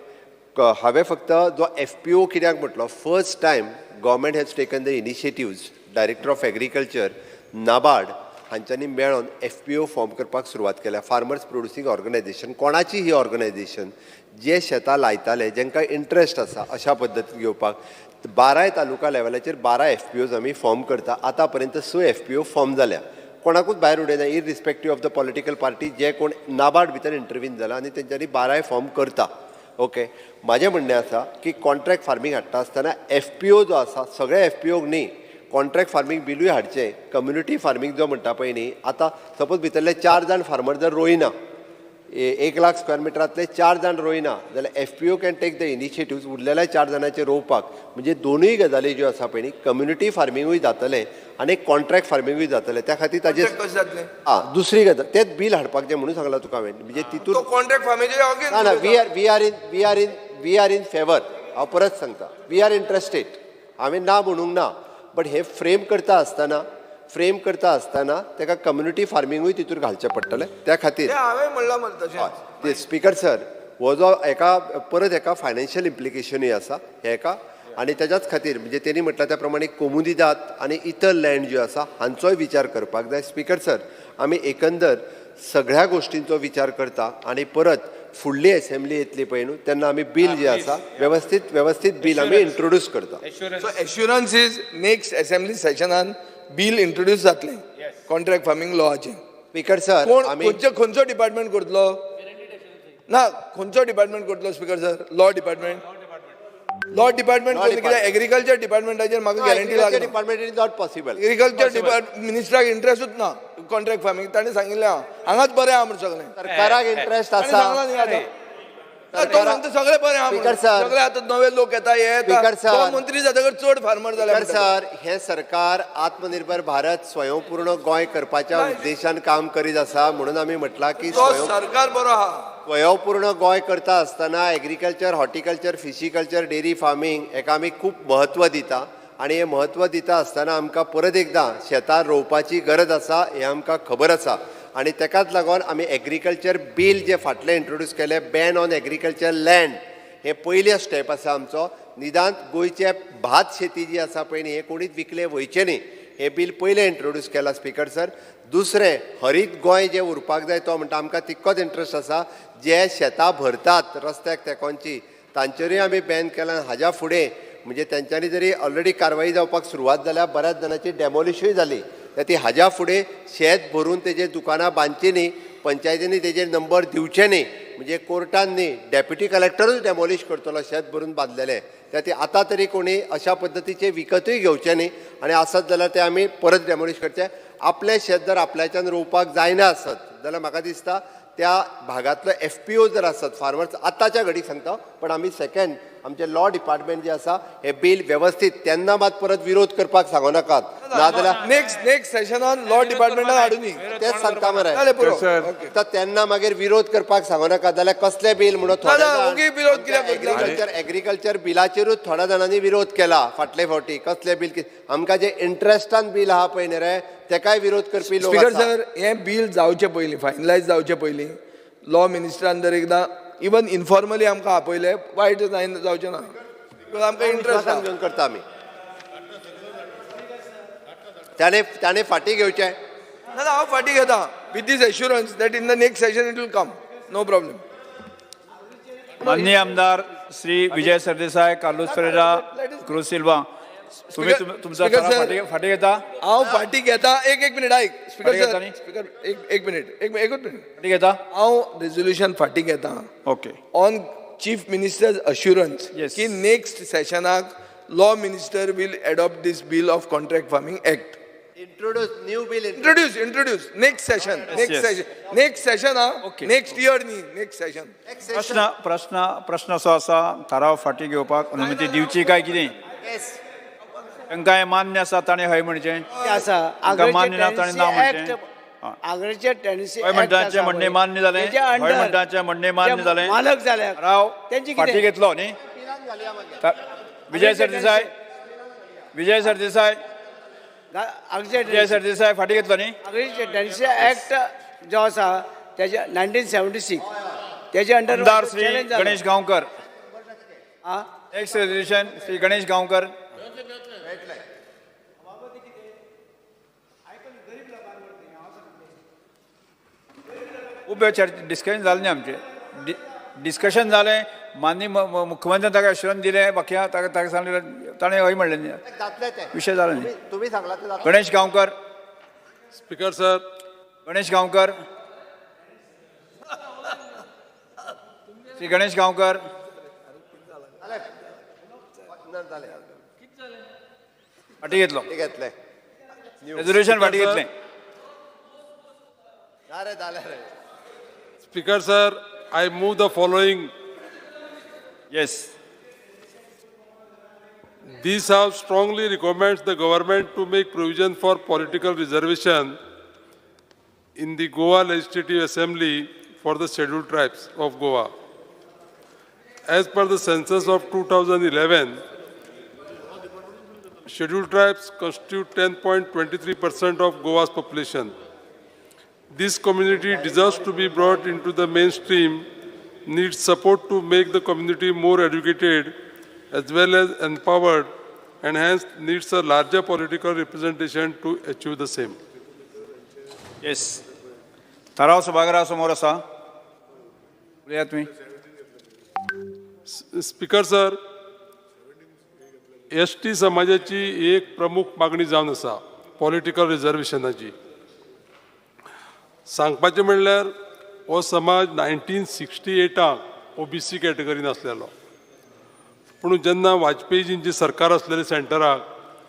S7: हांवें फक्त जो FPO कित्याक म्हटलो first time government has taken the initiatives director of agriculture NABARD हांच्यांनी मेळोन FPO फॉर्म करपाक सुरवात केल्या, फार्मर्स प्रोड्युसींग ऑर्गनायझेशन. कोणाची ही ऑर्गनायझेशन? जे शेतां लायताले, जांकां इंट्रस्ट आसा अशा पद्दतीन घेवपाक 12 तालुका लेवलाचेर 12 FPOज आमी फॉर्म करता. आतां पर्यंत 6 FPO फॉर्म जाल्या. कोणाकूच भायर उडयना, irrespective of the political party जे कोण नाबार्ड भितर इंटरव्हीन जाला आनी तेंच्यांनी 12 फॉर्म करता. ओके, म्हाजें म्हणणें आसा की कॉन्ट्रॅक्ट फार्मींग हाडटा आसतना FPO जो आसा, सगळे FPOक न्ही, कॉन्ट्रॅक्ट फार्मींग बिलूय हाडचें. कम्युनिटी फार्मींग जो म्हणटा पळय न्ही, आतां सपोज भितरले 4 जाण फार्मर जर रोयना, 1 लाख स्क्वेअर मिटरांतले 4 जाण रोयना जाल्यार FPO can take the initiative उरलेल्या 4 जाणांचे रोवपाक. म्हणजे दोनूय गजाली ज्यो आसा पळय न्ही, कम्युनिटी फार्मींगूय जातलें आनी कॉन्ट्रॅक्ट फार्मींगूय जातलें. त्या खातीर ताजेर
S4: कशें जातलें?
S7: दुसरी गजाल तेच बील हाडपाक जें म्हणून सांगलां तुका हांवें, म्हणजे तितून
S4: तो कॉन्ट्रॅक्ट फार्मिंगेचे
S7: ना ना वी आर इन फेवर. हांव परत सांगता, वी आर इंट्रस्टेड. हांवें ना म्हणूंक ना, बट हे फ्रेम करता आसतना ताका कम्युनिटी फार्मींगूय तितून घालचें पडटलें. त्या खातीर
S4: हांवें म्हणलां मरे तशें.
S7: ते स्पीकर सर, हो जो परत एका फायनान्शियल इम्प्लिकेशनूय आसा हेका, आनी तेज्याच खातीर म्हणजे तेणी म्हटल्या त्या प्रमाणे कोमुदिदाद आनी इतर लँड ज्यो आसा हांचोय विचार करपाक जाय. स्पीकर सर, आमी एकंदर सगळ्या गोश्टींचो विचार करता आनी परत फुडली असेंब्ली येतली पळय न्हू, तेन्ना आमी बील जे आसा व्यवस्थीत बील आमी इंट्रोड्यूस करता.
S4: So assurance is next assembly सेशनान बील इंट्रोड्यूस जातलें कॉन्ट्रॅक्ट फार्मींग लॉचें.
S7: स्पीकर सर,
S4: कोण
S7: आमी
S4: खंयचो डिपार्टमेंट करतलो? ना, खंयचो डिपार्टमेंट करतलो स्पीकर सर? लॉ डिपार्टमेंट कित्याक एग्रीकल्चर डिपार्टमेंटाचेर म्हाका गॅरंटी लागना.
S7: Department is not possible.
S4: Agriculture मिनिस्टराक इंट्रस्टूच ना कॉन्ट्रॅक्ट फार्मींग. ताणें सांगिल्लें हांगाच बरें आहा म्हणून सगळें.
S7: सरकाराक इंट्रस्ट
S4: ताणें
S7: आसा.
S4: सांगलां न्ही आतां. तो म्हणटा सगळें बरें आहा म्हणून. सगळे आतां नवे लोक येता, हे येता. तो मंत्री जातकर चड फार्मर जाल्या.
S7: सर, हे सरकार आत्मनिर्भर भारत स्वयंपूर्ण गोंय करपाच्या उद्देशान काम करीत आसा. म्हणून आमी म्हटलां की
S4: सरकार बरो आहा.
S7: स्वयंपूर्ण गोंय करता आसतना एग्रीकल्चर, हॉर्टिकल्चर, फिशिकल्चर, डेरी फार्मींग हेका आमी खूब म्हत्व दिता. आनी हे म्हत्व दिता आसतना आमकां परत एकदां शेतां रोवपाची गरज आसा हें आमकां खबर आसा. आनी तेकाच लागून आमी एग्रीकल्चर बील जे फाटलें इंट्रोड्यूस केलें, बॅन ऑन एग्रीकल्चर लँड, हें पयलें स्टेप आसा आमचो. निदान गोंयचे भात शेती जी आसा पळय न्ही, हें कोणीच विकलें वयचें न्ही, हें बील पयलें इंट्रोड्यूस केलां स्पीकर सर. दुसरें, हरीत गोंय जें उरपाक जाय तो म्हणटा आमकां तितकोच इंट्रस्ट आसा. जे शेतां भरतात रस्त्याक तेकोनची, तांचेरूय आमी बॅन केलां. हाज्या फुडें म्हणजे तेंच्यांनी जरी ऑलरेडी कारवाई जावपाक सुरवात जाल्या, बऱ्याच जाणांची डॅमोलिशूय जाली. ती हाज्या फुडें शेत भरून तेजेर दुकानां बांदची न्ही, पंचायतींनी तेजेर नंबर दिवचे न्ही, म्हणजे कोर्टान न्ही, डेप्युटी कलेक्टरूच डॅमोलिश करतलो शेत भरून बांदलेलें. ती आतां तरी कोणी अशा पद्दतीचे विकतूय घेवचे न्ही, आनी आसत जाल्यार ते आमी परत डॅमोलिश करचे. आपलें शेत जर आपल्याच्यान रोवपाक जायना आसत जाल्यार म्हाका दिसता त्या भागातलो FPO जर आसत, फार्मर्स आतांच्या घडीक सांगता, पण आमी सेकंड आमचे लॉ डिपार्टमेंट जे आसा हे बील व्यवस्थीत तेन्ना मात परत विरोध करपाक सांगू नाकात. नाजाल्यार
S4: नेक्स्ट सेशनान लॉ डिपार्टमेंटान हाडूनी
S7: तेच सांगता मरे. तर तेन्ना मागीर विरोध करपाक सांगू नाका. जाल्यार कसले बील म्हणून एग्रीकल्चर बिलाचेरूच थोड्या जाणांनी विरोध केला फाटले फावटी. कसले बील? आमकां जे इंट्रस्टान बील आहा पळय न्ही रे, तेकाय विरोध करपी लोक.
S4: स्पीकर सर, हें बील जावचे पयलीं, फायनलायज जावचे पयलीं लॉ मिनिस्टरान जर एकदां इवन इनफॉर्मली आमकां आपयलें, वायट जावचें ना. आमकां इंट्रस्ट
S7: घेवन करता आमी. ताणें फाटी घेवचें
S4: ना. हांव फाटी घेता with this assurance that in the next session it will come, no problem.
S2: माननीय आमदार Shri Vijay Sardesai, Carlos Ferreira, Cruz Silva, तुम्ही तुमचा फाटी घेता?
S4: हांव फाटी घेता. एक मिनिट आयक स्पीकर एक मिनिट
S2: फाटी घेता?
S4: हांव रेझोल्युशन फाटी घेता.
S2: Okay.
S4: On chief minister's assurance की नेक्स्ट सेशनाक law minister will adopt this bill of contract farming act. Introduce next session. Next year न्ही, नेक्स्ट सेशन.
S2: प्रश्न असो आसा, थाराव फाटी घेवपाक अनुमती दिवची काय कितें? तांकां मान्य आसा ताणें हय म्हणचें, मान्य ना ताणें ना म्हणचें.
S6: आग्रेच्या टेनसी
S2: हय म्हणटाचें म्हणणें मान्य जालें, हय म्हणटाचें म्हणणें मान्य जालें.
S6: मालक जाल्या
S2: राव फाटी घेतलो न्ही. विजय सरदेसाय फाटी घेतलो न्ही.
S6: आग्रेच्या टेनसी ऍक्ट जो आसा त्याच्या 1976 त्याच्या अंडर
S2: आमदार श्री गणेश गांवकर.
S6: हा,
S2: नेक्स्ट रेझोल्युशन श्री गणेश गांवकर. खूब डिस्कशन जालें न्ही आमचें डिस्कशन जालें माननीय मुख्यमंत्र्यान ताका एश्युरन्स दिलें बाकी ताका सांगलें ताणें हय म्हणलें न्ही
S7: जातले ते
S2: विशय जालो न्ही
S7: तुम्ही सांगला ते जातले.
S2: गणेश गांवकर
S8: स्पीकर सर,
S2: गणेश गांवकर श्री गणेश गांवकर
S7: जाले.
S2: फाटी घेतलो
S7: ते घेतले
S2: रेजोल्युशन फाटी घेतलें
S7: अरे जाले रे.
S8: Speaker sir, I move the following.
S2: Yes
S8: This House strongly recommends the government to make provision for political reservation in the Goa Legislative Assembly for the scheduled tribes of Goa. As per the census of 2011, scheduled tribes constitute 10.23% of Goa's population. This community deserves to be brought into the mainstream, needs support to make the community more educated as well as empowered, and hence needs a larger political representation to achieve the same.
S2: Yes थाराव सभागृहा समोर आसा उलया तुमी
S8: speaker sir, ST समाजाची एक प्रमुख मागणी जावन आसा पॉलिटिकल रिजर्वेशनाची. सांगपाचें म्हणल्यार हो समाज 1968 ओबीसी कॅटेगरीन आसलेलो, पूण जेन्ना वाजपेयीजींची सरकार आसलेली सेंटराक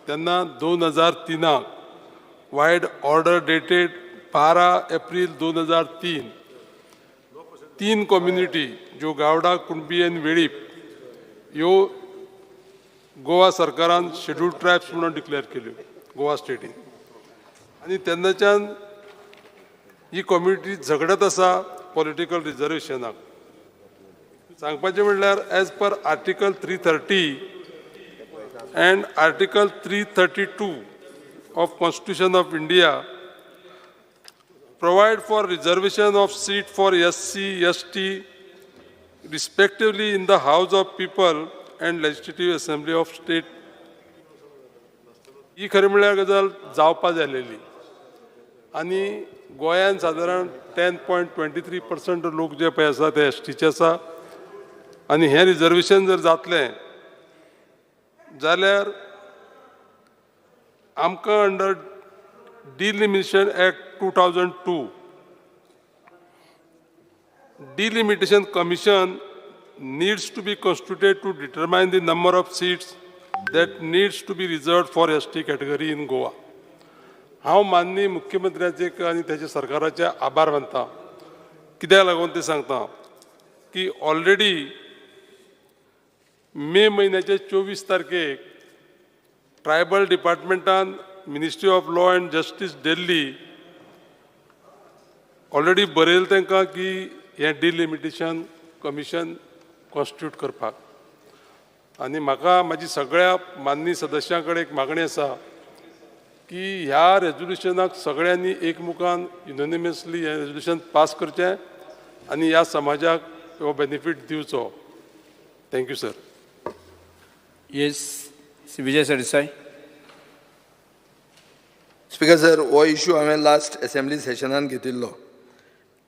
S8: तेन्ना 2003 वायड ऑर्डर डेटेड 12 एप्रील 2003 तीन कम्युनिटी ज्यो गावडा कुणबी आनी वेळीप ह्यो गोवा सरकारान शेड्यूल्ड ट्रायब्स म्हणून डिक्लेअर केल्यो गोवा स्टेटीन. आनी तेन्नाच्यान ही कम्युनिटी झगडत आसा पॉलिटिकल रिजर्वेशनाक. सांगपाचें म्हणल्यार as per article 330 and Article 332 of Constitution of India provide for reservation of seat for SC, ST respectively in the House of People and Legislative Assembly of State. ही खरी म्हळ्यार गजाल जावपा जालेली आनी गोंयांत सादारण 10.23% लोक जे पळय आसा ते एसटीचे आसा आनी हें रिजर्वेशन जर जातलें जाल्यार आमकां under delimitation act 2002 delimitation commission needs to be constituted to determine the number of seats that needs to be reserved for ST category in Goa. हांव माननीय मुख्यमंत्र्याचे आनी त्याच्या सरकाराचे आभार मानता. कित्याक लागून ते सांगता की ऑलरेडी मे म्हयन्याचे 24 तारखेक ट्रायबल डिपार्टमेंटान ministry of law and justice Delhi already बरयलें तांकां की हें डिलिमिटेशन कमिशन कॉन्स्टिट्यूट करपाक. आनी म्हाका म्हाजी सगळ्या माननीय सदस्यां कडेन एक मागणी आसा की ह्या रेजोल्युशनाक सगळ्यांनी एकमुखान युनोनिमसली हें रेजोल्युशन पास करचें आनी ह्या समाजाक हो बेनिफीट दिवचो. Thank you sir.
S2: Yes Shri Vijay Sardesai.
S4: Speaker sir, हो इशू हांवें लास्ट असेंब्ली सेशनान घेतिल्लो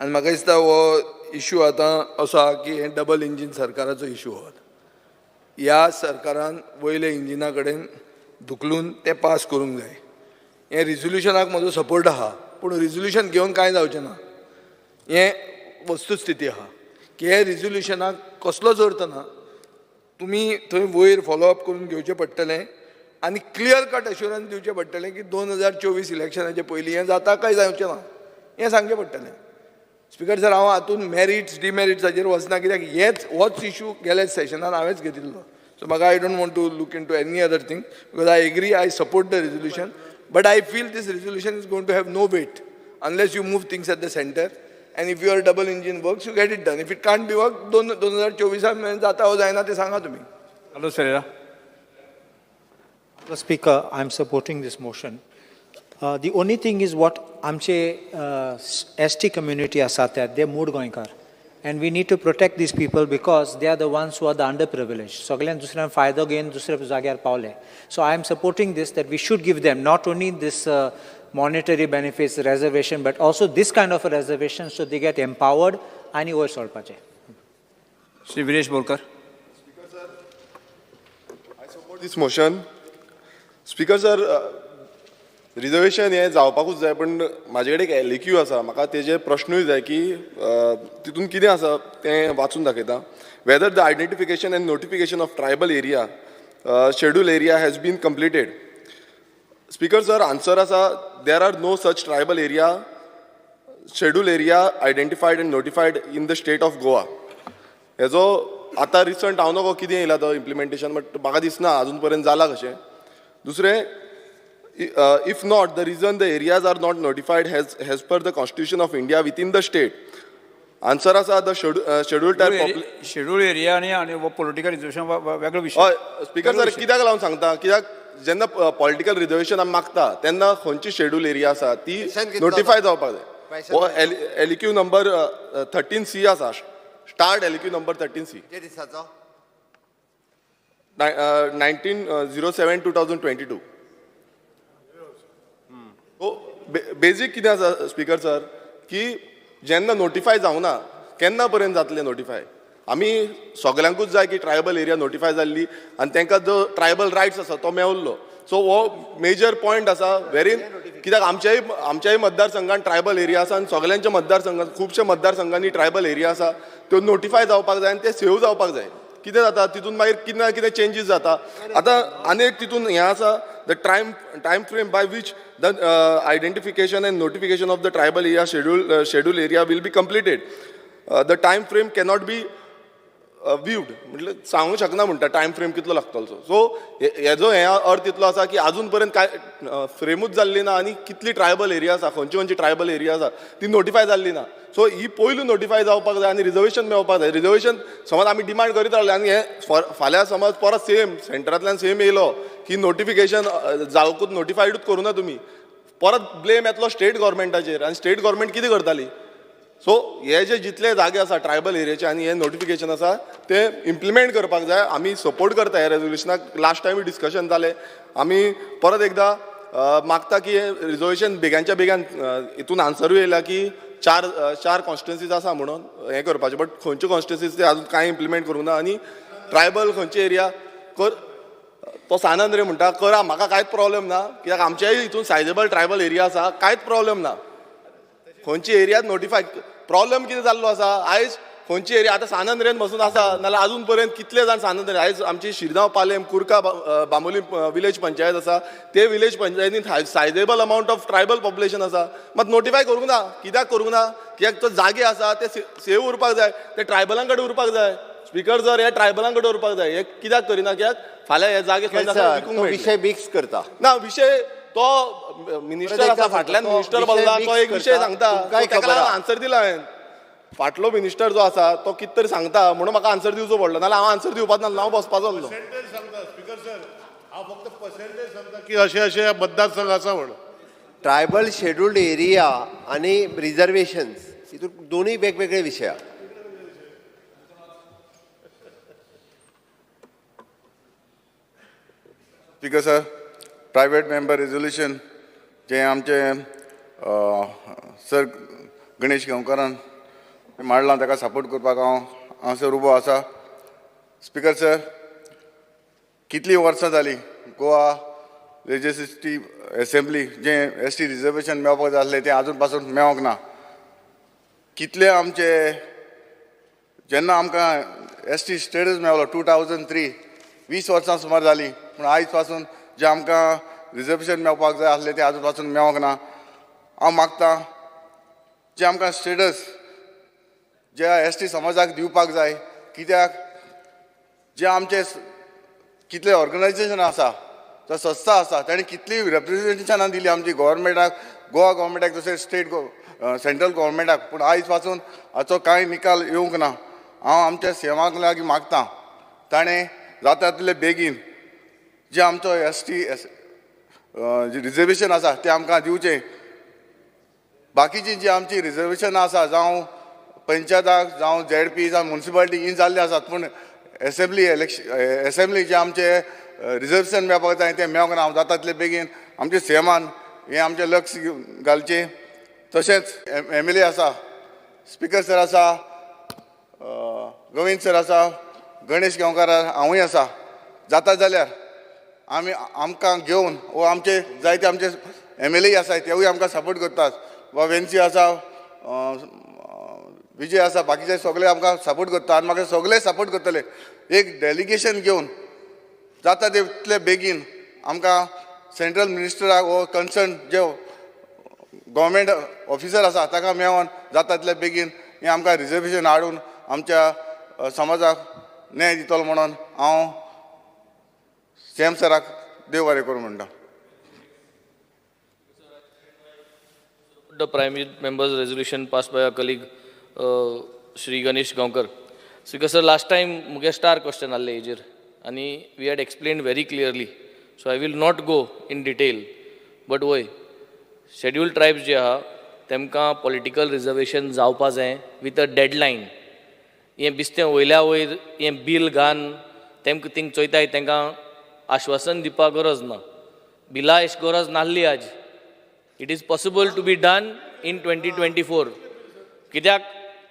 S4: आनी म्हाका दिसता हो इशू आतां असो आहा की हें डबल इंजीन सरकाराचो इशू हो. ह्या सरकारान वयले इंजिना कडेन धुकलून तें पास करूंक जाय. हें रिजोल्युशनाक म्हजो सपोर्ट आहा, पूण रिजोल्युशन घेवन कांय जावचें ना. हें वस्तुस्थिती आहा की हे रिजोल्युशनाक कसलोच अर्थ ना. तुमी थंय वयर फॉलोअप करून घेवचें पडटलें आनी क्लियर कट एश्युरन्स दिवचें पडटलें की 2024 इलेक्शनाचे पयलीं हें जाता काय जावचें ना हें सांगचें पडटलें. स्पीकर सर, हांव हातून मेरिट्स डिमेरिट्साचेर वचना कित्याक होच इशू गेल्या सेशनान हांवेंच घेतिल्लो. सो म्हाका I don't want to look into any other thing because I agree, I support the resolution, but I feel this resolution is going to have no weight unless you move things at the centre and if your double engine works, you get it done. If it can't be worked, 2024 जाता हो जायना ते सांगा तुम्ही.
S2: Hello सरेरा.
S9: Speaker, I'm supporting this motion. The only thing is what आमचे ST community asat they mood goinkar, and we need to protect these people because they are the ones who are the underprivileged. सगळ्यान दुसऱ्यान फायदो घेवन दुसऱ्या जाग्यार पावले. So I am supporting this that we should give them not only this monetary benefits reservation, but also this kind of a reservation so they get empowered आणि वयर सोडपाचे.
S2: श्री विरेश बोरकर.
S10: दिस motion. Speaker sir, reservation हें जावपाकूच जाय, पण म्हाजे कडेन एक एलक्यू आसा, म्हाका तेजे प्रश्नूय जाय की तितून कितें आसा तें वाचून दाखयता. Whether the identification and notification of tribal area schedule area has been completed. Speaker sir, answer आसा there are no such tribal area schedule area identified and notified in the state of Goa. हेजो आतां recent हांव नकळो कितें येयला तो implementation, but म्हाका दिसना आजून पर्यंत जालां कशें. दुसरें, if not, the reason the areas are not notified as per the Constitution of India within the state. Answer asa the schedule type
S2: schedule area आणि पॉलिटिकल रिजर्वेशन वेगळो विषय.
S10: हय स्पीकर सर, कित्याक लागून सांगता, कित्याक जेन्ना पॉलिटिकल रिजर्वेशन आमी मागता तेन्ना खंयची शेड्यूल एरिया आसा ती नोटिफाय जावपाक जाय. हो एलक्यू नंबर 13C आसा, स्टार्ट एलक्यू नंबर 13C 1907-2022. बेजीक कितें आसा स्पीकर सर, की जेन्ना नोटिफाय जावना केन्ना पर्यंत जातलें नोटिफाय. आमी सगल्यांकूच जाय की ट्रायबल एरिया नोटिफाय जाल्ली आनी तांकां जो ट्रायबल रायट्स आसा तो मेवल्लो. सो हो मेजर पॉयंट आसा व्हेरीन, कित्याक आमच्याय मतदारसंघात ट्रायबल एरिया आसा आनी सगल्यांच्या मतदारसंघात खुबशे मतदारसंघांनी ट्रायबल एरिया आसा त्यो नोटिफाय जावपाक जाय आनी ते सेव जावपाक जाय. कितें जाता तितून मागीर कितें ना कितें चेंजीस जाता. आतां आनी एक तितून हें आसा, the time frame by which the identification and notification of the tribal area schedule area will be completed. The time frame cannot be viewed, म्हणजे सांगूंक शकना म्हणटा टायम फ्रेम कितलो लागतलो. सो हेजो हें अर्थ इतलो आसा की आजून पर्यंत काय फ्रेमूच जाल्ली ना आनी कितली ट्रायबल एरिया आसा, खंयची ट्रायबल एरिया आसा ती नोटिफाय जाल्ली ना. सो ही पयलू नोटिफाय जावपाक जाय आनी रिजर्वेशन मेळपाक जाय. रिजर्वेशन समज आमी डिमांड करीत रावले आनी हे फाल्यां समज परत सेम सेंटरांतल्यान सेम येयलो की नोटिफिकेशन जावकूच नोटिफायडूच करूं ना तुमी, परत ब्लेम येतलो स्टेट गव्हर्मेंटाचेर आनी स्टेट गव्हर्मेंट कितें करताली. सो हे जे जितले जागे आसा ट्रायबल एरियाचे आनी हे नोटिफिकेशन आसा ते इम्प्लिमेंट करपाक जाय. आमी सपोर्ट करता हे रेजोल्युशनाक. लास्ट टायम डिस्कशन जालें, आमी परत एकदां मागता की रिजर्वेशन बेगांच्या बेगान हितून आन्सरूय येयला की चार कॉन्स्टिट्युएन्सीज आसा म्हणून हें करपाचें, बट खंयच्यो कॉन्स्टिट्युएन्सीज ते आजून कांय इम्प्लिमेंट करूंक ना. आनी ट्रायबल खंयचे एरिया कर तो सानंद रे म्हणटा करा, म्हाका कांयच प्रॉब्लेम ना, कित्याक आमच्याय हितून सायजेबल ट्रायबल एरिया आसा, कांयच प्रॉब्लेम ना. खंयची एरिया नोटिफाय, प्रॉब्लेम कितें जाल्लो आसा आयज खंयची एरिया आतां सानंद्रेन बसून आसा नाल्यार आजून पर्यंत कितले जाण सानंद्रेन. आयज आमची शिरगांव पालेम कुर्का बांबोली विलेज पंचायत आसा, ते विलेज पंचायतीन सायजेबल अमावंट ऑफ ट्रायबल पॉप्युलेशन आसा, मात नोटिफाय करूंक ना. कित्याक करूंक ना, कित्याक तो जागे आसा ते सेव उरपाक जाय, ते ट्रायबलां कडेन उरपाक जाय. स्पीकर जर हे ट्रायबलां कडेन उरपाक जाय, हे कित्याक करिना, कित्याक फाल्यां हे जागे विकूंक
S7: विषय मिक्स करता
S10: ना. विशय तो मिनिस्टर आसा फाटल्यान, मिनिस्टर बोलला तो एक विशय सांगता, आन्सर दिला हांवें. फाटलो मिनिस्टर जो आसा तो कितें तरी सांगता म्हणून म्हाका आन्सर दिवचो पडलो, नाल्यार हांव आन्सर दिवपाक नासलो, हांव बसपाचो आसलो.
S8: स्पीकर सर, हांव फक्त पर्सेंटेज सांगता की अशे अशे मतदारसंघ आसा म्हणून.
S7: ट्रायबल शेड्यूल्ड एरिया आणि रिझर्वेशन्स हितून दोन्ही वेगवेगळे विशय.
S11: Speaker sir, private member resolution जे आमचे सर गणेश गांवकारान मांडलां ताका सपोर्ट करपाक हांव उबो आसा. स्पीकर सर, कितलीं वर्सां जालीं गोवा लेजिस्लेटिव्ह असेंब्ली जे एस टी रिजर्वेशन मेळपाक जाय आसलें तें आजून पासून मेळोंक ना. कितले आमचे जेन्ना आमकां एस टी स्टेटस मेळ्ळो 2003, 20 वर्सां सुमार जालीं, पूण आयज पासून जे आमकां रिजर्वेशन मेळपाक जाय आसलें तें आजून पासून मेळोंक ना. हांव मागतां जे आमकां स्टेटस जे एस टी समाजाक दिवपाक जाय, कित्याक जे आमचे कितले ऑर्गनायजेशन आसा, जो संस्था आसा ताणें कितली रिप्रेझेंटेशनां दिली आमची गोवोरमेंटाक, गोवा गोवोरमेंटाक, तशें स्टेट सेंट्रल गोवोरमेंटाक, पूण आयज पासून हाचो कांय निकाल येवंक ना. हांव आमच्या सेवाक लागीं मागतां ताणें जाता तितले बेगीन जे आमचो एस टी जे रिजर्वेशन आसा तें आमकां दिवचें. बाकीची जी आमची रिजर्वेशनां आसा जावं पंचायताक जावं ZP जावं म्युनिसिपालिटी ही जाल्ली आसात, पूण एसेंब्ली जे आमचे रिजर्वेशन मेळपाक जाय तें मेळोंक ना. हांव जाता तितले बेगीन आमचे सीएमान हें आमचें लक्ष घालचें. तशेंच MLA आसा, स्पिकर सर आसा, गोविंद सर आसा, गणेश गांवकार हांवूय आसा. जाता जाल्यार आमकां घेवन वो आमचे जायते आमचे MLA आसात तेवूय आमकां सपोर्ट करतात. वा वेन्सी आसा, विजय आसा, बाकीचे सगळे आमकां सपोर्ट करता आनी म्हाका सगळे सपोर्ट करतले. एक डेलिगेशन घेवन जाता तितले बेगीन आमकां सेंट्रल मिनिस्टराक वो कन्सर्न जे गव्हर्मेंट ऑफिसर आसा ताका मेळोन जाता तितले बेगीन हें आमकां रिजर्वेशन हाडून आमच्या समाजाक न्याय दितलो म्हणून हांव CM सराक देव बरें करूं म्हणटा.
S3: The private members resolution passed by our colleague Shri Ganesh Gaonkar. Because sir, last time muge star question alle ejir and we had explained very clearly. So I will not go in detail. But why? Scheduled tribes je ha temka political reservation जावपा जाय with a deadline. हे बिस्ते वयल्या वयर हे bill घान तेमकां thing चोयताय तांकां आश्वासन दिवपाक गरज ना. बिला एश गरज नासली आज. It is possible to be done in 2024. कित्याक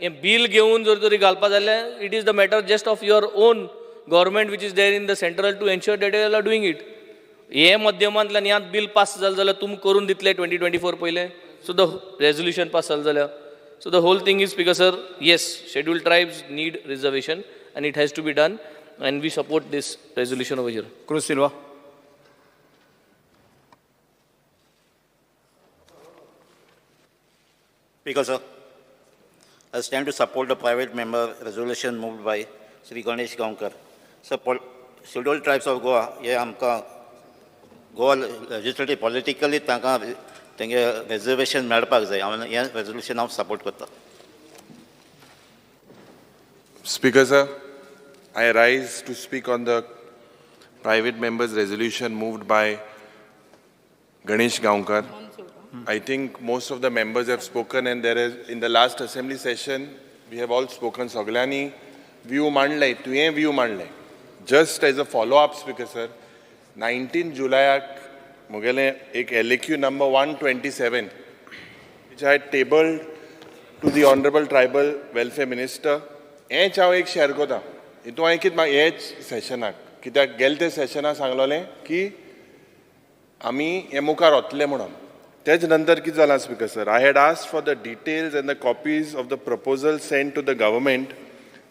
S3: हे बिल घेवन जर तरी घालपा जाल्यार it is the matter just of your own government which is there in the central to ensure that you are doing it. हे मध्यमांतल्यान ह्यात बिल पास जालें जाल्यार तुमी करून दितले 2024 पयले. So the resolution pass जालें जाल्यार. So the whole thing is, Speaker sir, yes, scheduled tribes need reservation and it has to be done and we support this resolution over here.
S2: Cruz Silva.
S12: Speaker sir, I stand to support the private member resolution moved by Shri Ganesh Gaonkar. Sir, scheduled tribes of Goa, हे आमकां Goa legislative politically तांकां तेंगे reservation मेळपाक जाय. हांव हें resolution हांव support करता.
S5: Speaker sir, I rise to speak on the private members resolution moved by Ganesh Gaonkar. I think most of the members have spoken and there is, in the last assembly session, we have all spoken. Soglani view mandlay, tuye view mandlay. Just as a follow-up, Speaker sir, 19 July Mugale ek LAQ number 127, which I had tabled to the Honorable Tribal Welfare Minister. हें हांव एक share कोता. हितून हांवें कितें हेच सेशनाक कित्याक गेले ते सेशनाक सांगलोलें की आमी हे मुखार वतले म्हणून. तेच नंतर कितें जालां speaker sir, I had asked for the details and the copies of the proposal sent to the government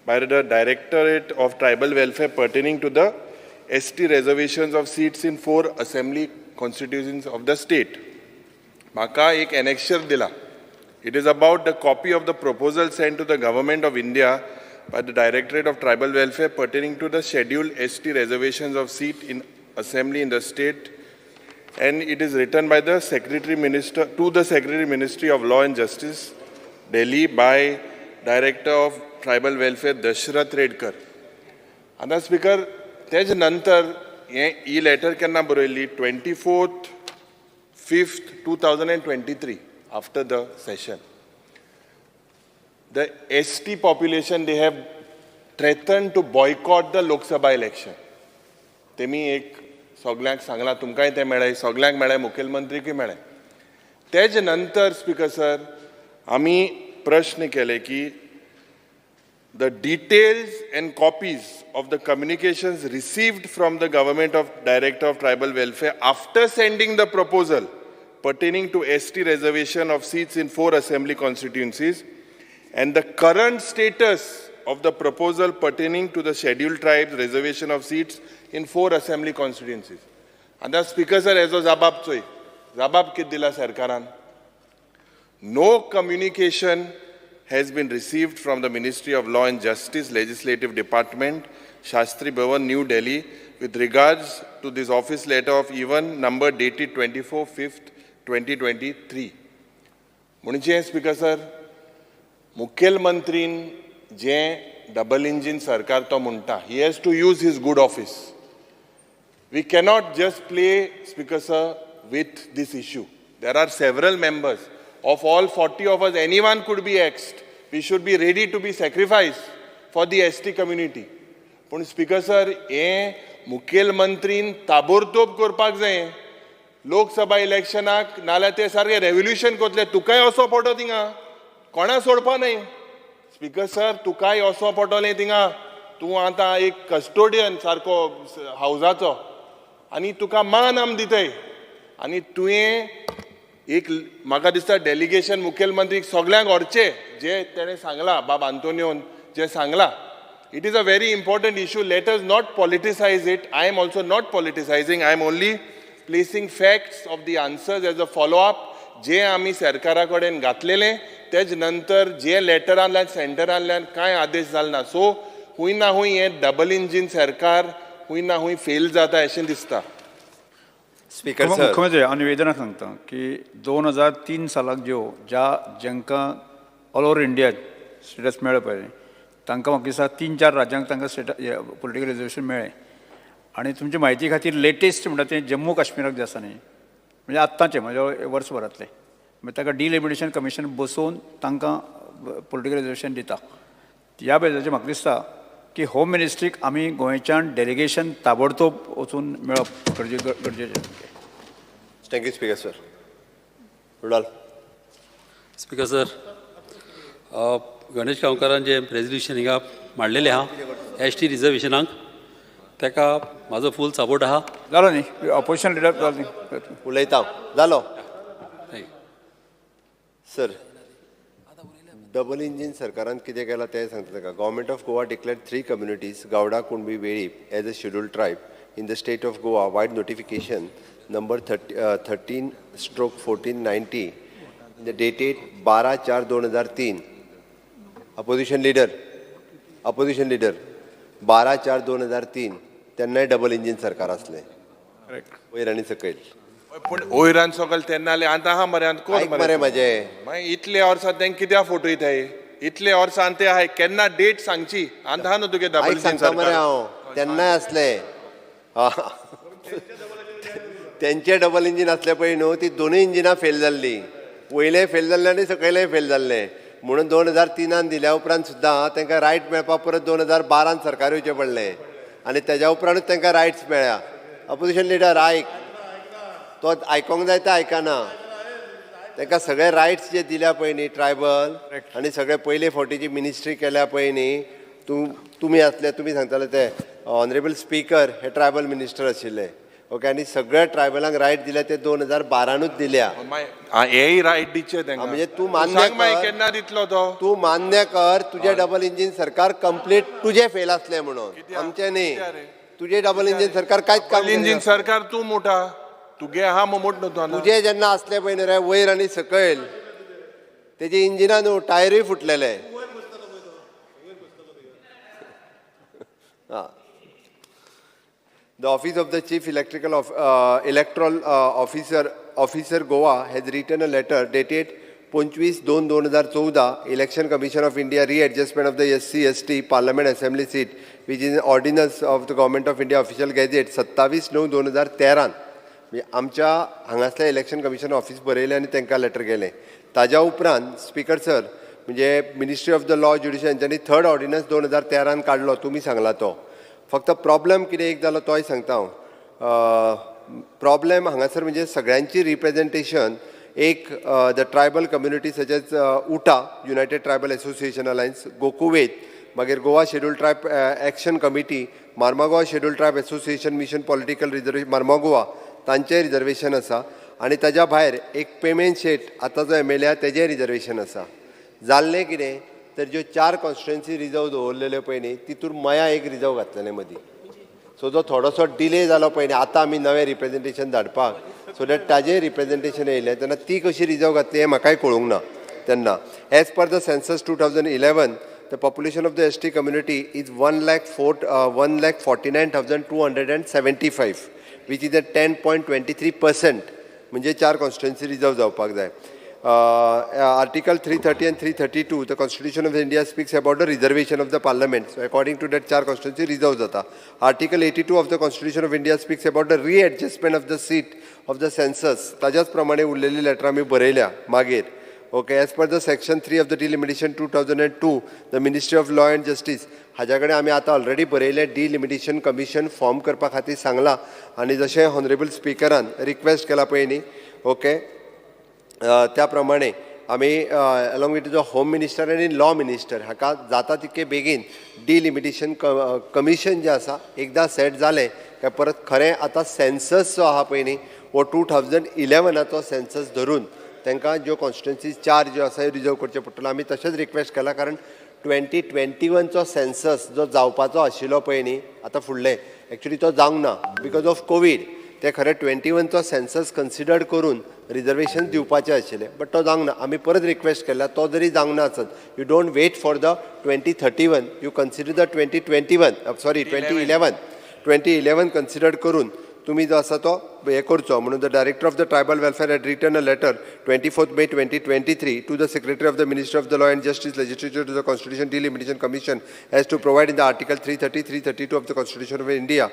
S5: by the Directorate of Tribal Welfare pertaining to the ST reservations of seats in 4 assembly constituencies of the state. म्हाका एक annexure दिला. It is about the copy of the proposal sent to the Government of India by the Directorate of Tribal Welfare pertaining to the scheduled ST reservations of seat in assembly in the state, and it is written by the Secretary Minister to the Secretary Ministry of Law and Justice, Delhi, by Director of Tribal Welfare Dashrath Redkar. And the Speaker, तेज नंतर ही letter केन्ना बरयल्ली 24th 5th 2023 after the session. The ST population, they have threatened to boycott the Lok Sabha election. तेमी एक सगळ्यांक सांगला, तुमकांय ते मेळ्ळें, सगळ्यांक मेळ्ळें, मुखेलमंत्रीकूय मेळ्ळें. तेज नंतर स्पीकर सर आमी प्रश्न केले की the details and copies of the communications received from the Government of Director of Tribal Welfare after sending the proposal pertaining to ST reservation of seats in 4 assembly constituencies and the current status of the proposal pertaining to the scheduled tribes reservation of seats in 4 assembly constituencies. And the Speaker sir, as a Zabab Choi, Zabab kit dila sarkaran. No communication has been received from the Ministry of Law and Justice Legislative Department, Shastri Bhavan, New Delhi, with regards to this office letter of even number dated 24/5/2023. Munche Speaker sir, Mukhyalmantrin je double engine sarkar to munta, he has to use his good office. We cannot just play, Speaker sir, with this issue. There are several members. Of all 40 of us, anyone could be axed. We should be ready to be sacrificed for the ST community. But Speaker sir, हे मुखेलमंत्रीन ताबडतोब करपाक जाय. लोकसभा इलेक्शनाक नाल्यार ते सारके revolution कोतले तुकाय असो पडो थिंगा कोणा सोडपा न्हय स्पीकर सर तुकाय असो पडटलें थिंगा तूं आतां एक कस्टोडियन सारको हावजाचो आनी तुका मान आम दिताय आनी तुवें एक म्हाका दिसता डेलिगेशन मुखेलमंत्रीक सगळ्यांक व्हरचे जे तेणें सांगलां बाब आंतोनियोन जे सांगलां it is a very important issue let us not politicise it I am also not politicising I am only placing facts of the answers as a follow up जे आमी सरकारा कडेन घातलेले तेज नंतर जे लेटरांतल्यान सेंटरांतल्यान कांय आदेश जाले ना सो खूंय ना खूंय हें डबल इंजीन सरकार खूंय ना खूंय फेल जाता अशें दिसता
S7: स्पीकर सर
S2: मुख्यमंत्री हांव निवेदनां सांगता की 2003 सालाक ज्या जांकां ऑल ओव्हर इंडिया स्टेटस मेळ्ळें पळय तांकां म्हाका दिसता 3-4 राज्यांक तांकां पॉलिटिकल रिजर्वेशन मेळ्ळें आनी तुमचे म्हायती खातीर लेटेस्ट म्हणटा तें जम्मू काश्मीराक जें आसा न्ही म्हणजे आत्तांचें म्हणजे वर्सभरांतलें मागीर ताका डिलिमिटेशन कमिशन बसोवन तांकां पॉलिटिकल रिजर्वेशन दिता ह्या बेजाचेर म्हाका दिसता की होम मिनिस्ट्रीक आमी गोंयच्यान डेलिगेशन ताबडतोब वचून मेळप गरजेचें
S7: थँक्यू स्पीकर सर रुडाल
S13: स्पीकर सर गणेश गांवकारान जे रेजल्युशन हिंगा मांडलेलें आहा एसटी रिजर्वेशनाक ताका म्हाजो फूल सपोर्ट आहा
S2: जालो न्ही ऑपोजिशन लिडर जालो न्ही
S7: उलयता जालो सर डबल इंजीन सरकारान कितें केलां तें सांगता ताका government of Goa declared 3 communities गावडा Kunbi Velip as a scheduled tribe in the state of Goa wide notification number 13/1490 dated 12/4/2003 opposition leader 12/4/2003 तेन्नाय डबल इंजीन सरकार आसलें वयर आनी सकयल
S5: पूण वयरान सकयल तेन्ना आतां आहा मरे कोण
S7: मरे म्हाजे
S5: मागीर इतले वर्सां तेंक कित्याक फोटो येताय इतले वर्सां ते आहाय केन्ना डेट सांगची आतां आहा न्हू तुगे डबल इंजीन
S7: सांगता मरे
S5: सरकार
S7: हांव तेन्नाय असले तेंचे डबल इंजीन असले पळय न्हू ती दोनूय इंजिनां फेल जाल्ली वयले फेल जाल्ले आनी सकयलेय फेल जाल्ले म्हणून 2003 दिल्या उपरांत सुद्दां तांकां रायट मेळपाक परत 2012 सरकार येवचें पडलें आनी तेज्या उपरांतूच तांकां रायट्स मेळ्ळ्या अपोजिशन लिडर आयक तो आयकोंक जाय तें आयकना तांकां सगळे रायट्स जे दिल्या पळय न्ही ट्रायबल आनी सगळे पयले फावटीची मिनिस्ट्री केल्या पळय न्ही तुमी आसले तुमी सांगताले ते ऑनरेबल स्पीकर हे ट्रायबल मिनिस्टर आशिल्ले ओके आनी सगळ्या ट्रायबलांक रायट दिल्या ते 2012 दिल्या
S5: हेय रायट दिचे तेंकां
S7: म्हणजे तूं मान्य कर
S5: केन्ना दितलो तो
S7: तूं मान्य कर तुजें डबल इंजीन सरकार कंप्लीट तुजें फेल आसलें म्हणून आमचें न्ही तुजें डबल इंजीन सरकार कांयच काम
S5: इंजीन सरकार तूं मोठा तुगे आहा मोठ न्हू
S7: तुजें जेन्ना असलें पळय न्ही रे वयर आनी सकयल तेजी इंजिनां न्हू टायरूय फुटलेले The Office of the Chief Electoral Officer Goa has written a letter dated 25/2/2014, Election Commission of India readjustment of the SC/ST Parliament Assembly seat, which is an ordinance of the Government of India official gazette 27/9/2013. आमच्या हांगासल्या election commission office बरयलें आनी तांकां letter गेलें ताज्या उपरांत speaker sir म्हणजे ministry of the law judiciary यांच्यांनी 3rd ordinance 2013 काडलो तुमी सांगला तो फक्त प्रॉब्लेम कितें एक जालो तोय सांगता हांव प्रॉब्लेम हांगासर म्हणजे सगळ्यांची रिप्रेझेंटेशन एक the tribal community such as उटा युनायटेड ट्रायबल एसोसिएशन अलायन्स गोकुवेत मागीर Goa scheduled tribe action committee Marmagoa scheduled tribe association mission political reservation Marmagoa तांचें रिजर्वेशन आसा आनी ताज्या भायर एक पेमेंट शेट आतां जो MLA तेजें रिजर्वेशन आसा जाल्लें कितें तर ज्यो 4 कॉन्स्टिट्युएन्सी रिजर्व दवरलेल्यो पळय न्ही तितून मया एक रिजर्व घातलेलें मदीं सो जो थोडोसो डिले जालो पळय न्ही आतां आमी नवें रिप्रेझेंटेशन धाडपाक सो दॅट ताजें रिप्रेझेंटेशन येयलें तेन्ना ती कशी रिजर्व घातली हें म्हाकाय कळूंक ना तेन्ना as per the census 2011 the population of the ST community is 1,49,275 which is a 10.23% म्हणजे 4 कॉन्स्टिट्युएन्सी रिजर्व जावपाक जाय Article 330 and 332 the Constitution of India speaks about the reservation of the parliament so according to that 4 constituency reserve jata Article 82 of the Constitution of India speaks about the readjustment of the seat of the census ताज्याच प्रमाणे उरलेली letter आमी बरयल्या मागीर okay, age per the section 3 of the delimitation 2002 the ministry of law and justice हाज्या कडेन आमी आतां already बरयलें डिलिमिटेशन कमिशन फॉर्म करपा खातीर सांगलां आनी जशें हॉनरेबल स्पिकरान रिक्वेस्ट केला पळय न्ही, ओके, त्या प्रमाणे आमी along with the home minister आनी लॉ मिनिस्टर हाका जाता तितके बेगीन डिलिमिटेशन कमिशन जें आसा एकदां सेट जालें काय परत खरें आतां सेन्सस जो आहा पळय न्ही वो 2011चो सेन्सस धरून तांकां ज्यो कॉन्स्टिट्युन्सीज 4 ज्यो आसा रिजर्व करचे पडटलो. आमी तशेंच रिक्वेस्ट केला कारण 2021चो सेन्सस जो जावपाचो आशिल्लो पळय न्ही आतां फुडले एक्चुली तो जावंक ना बिकॉज ऑफ कोवीड. ते खरें 21चो सेन्सस कन्सिडर करून रिजर्वेशन दिवपाचें आशिल्लें बट तो जावंक ना. आमी परत रिक्वेस्ट केला तो जरी जावंक ना आसत you don't wait for the 2031 you consider the 2011 consider करून तुमी जो आसा तो हे करचो म्हणून the director of the tribal welfare had written a letter 24 May 2023 to the secretary of the ministry of the law and justice legislature to the constitution delimitation commission as to provide in the article 330, 332 of the constitution of India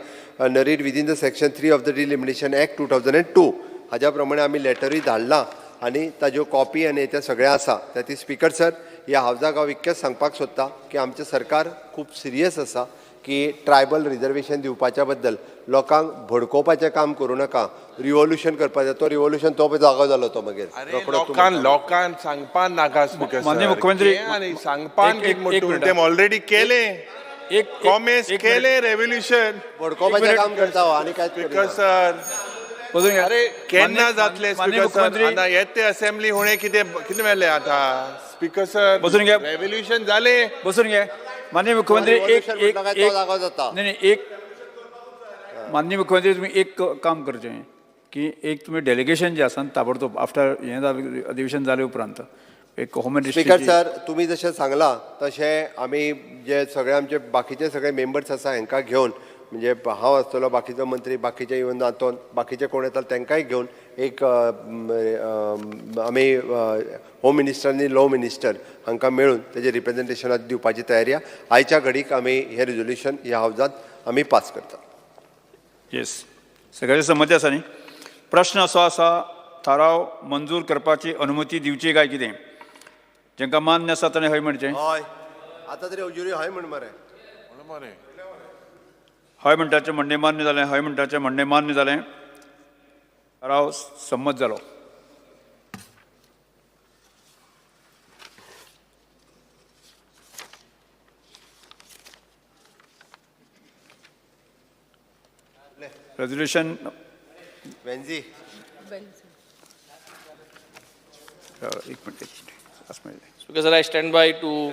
S7: and read within the section 3 of the delimitation act 2002. हाज्या प्रमाणे आमी लेटरूय धाडलां आनी ताज्यो copy आनी ते सगळें आसा. ती speaker sir ह्या हावजाक हांव इतकेंच सांगपाक सोदतां की आमचें सरकार खूब सिरियस आसा की ट्रायबल रिजर्वेशन दिवपाच्या बद्दल लोकांक भडकोवपाचें काम करूं नाका. रिवोल्युशन करपाचें तो रिवोल्युशन तो जागो जालो तो मागीर
S5: लोकांक सांगपा नाका स्पीकर
S2: माननीय मुख्यमंत्री
S5: आनी सांगपान तें ऑलरेडी केलें कॉमेस केलें रेव्होल्युशन
S7: भडकोवपाचें काम करता आनी कांयच
S5: स्पीकर सर अरे केन्ना जातले स्पीकर सर आतां येते असेंब्ली हुणे कितें मेळ्ळें आतां स्पीकर सर
S2: बसून घे
S5: रेव्होल्युशन जालें
S2: बसून घे माननीय मुख्यमंत्री माननीय मुख्यमंत्री तुम्ही एक काम करचें की एक तुम्ही डेलिगेशन जे आसा ताबडतोब आफ्टर हें अधिवेशन जाले उपरांत एक होम मिनिस्टर.
S7: स्पीकर सर तुमी जशें सांगलां तशें आमी जे सगळे आमचे बाकीचे सगळे मेंबर्स आसा हांकां घेवन म्हणजे हांव आसतलो बाकीचो मंत्री बाकीचे इवन हातून बाकीचे कोण येता तांकांय घेवन एक आमी होम मिनिस्टर आनी लॉ मिनिस्टर हांकां मेळून तेजे रिप्रेझेंटेशन दिवपाची तयारी आहा. आयच्या घडीक आमी हें रिजोल्युशन ह्या हावजांत आमी पास करता.
S2: येस सगळ्याची संमती आसा न्ही. प्रश्न असो आसा थाराव मंजूर करपाची अनुमती दिवची काय कितें जेंकां मान्य आसा ताणें हय म्हणचें.
S7: हय आतां तरी अजुरी हय म्हण मरे
S2: हय म्हणटाचें म्हणणें मान्य जालें. हय म्हणटाचें म्हणणें मान्य जालें. थाराव संमत जालो. रेजोल्युशन
S7: वेंजी
S2: एक minute
S3: Speaker, sir, I stand by to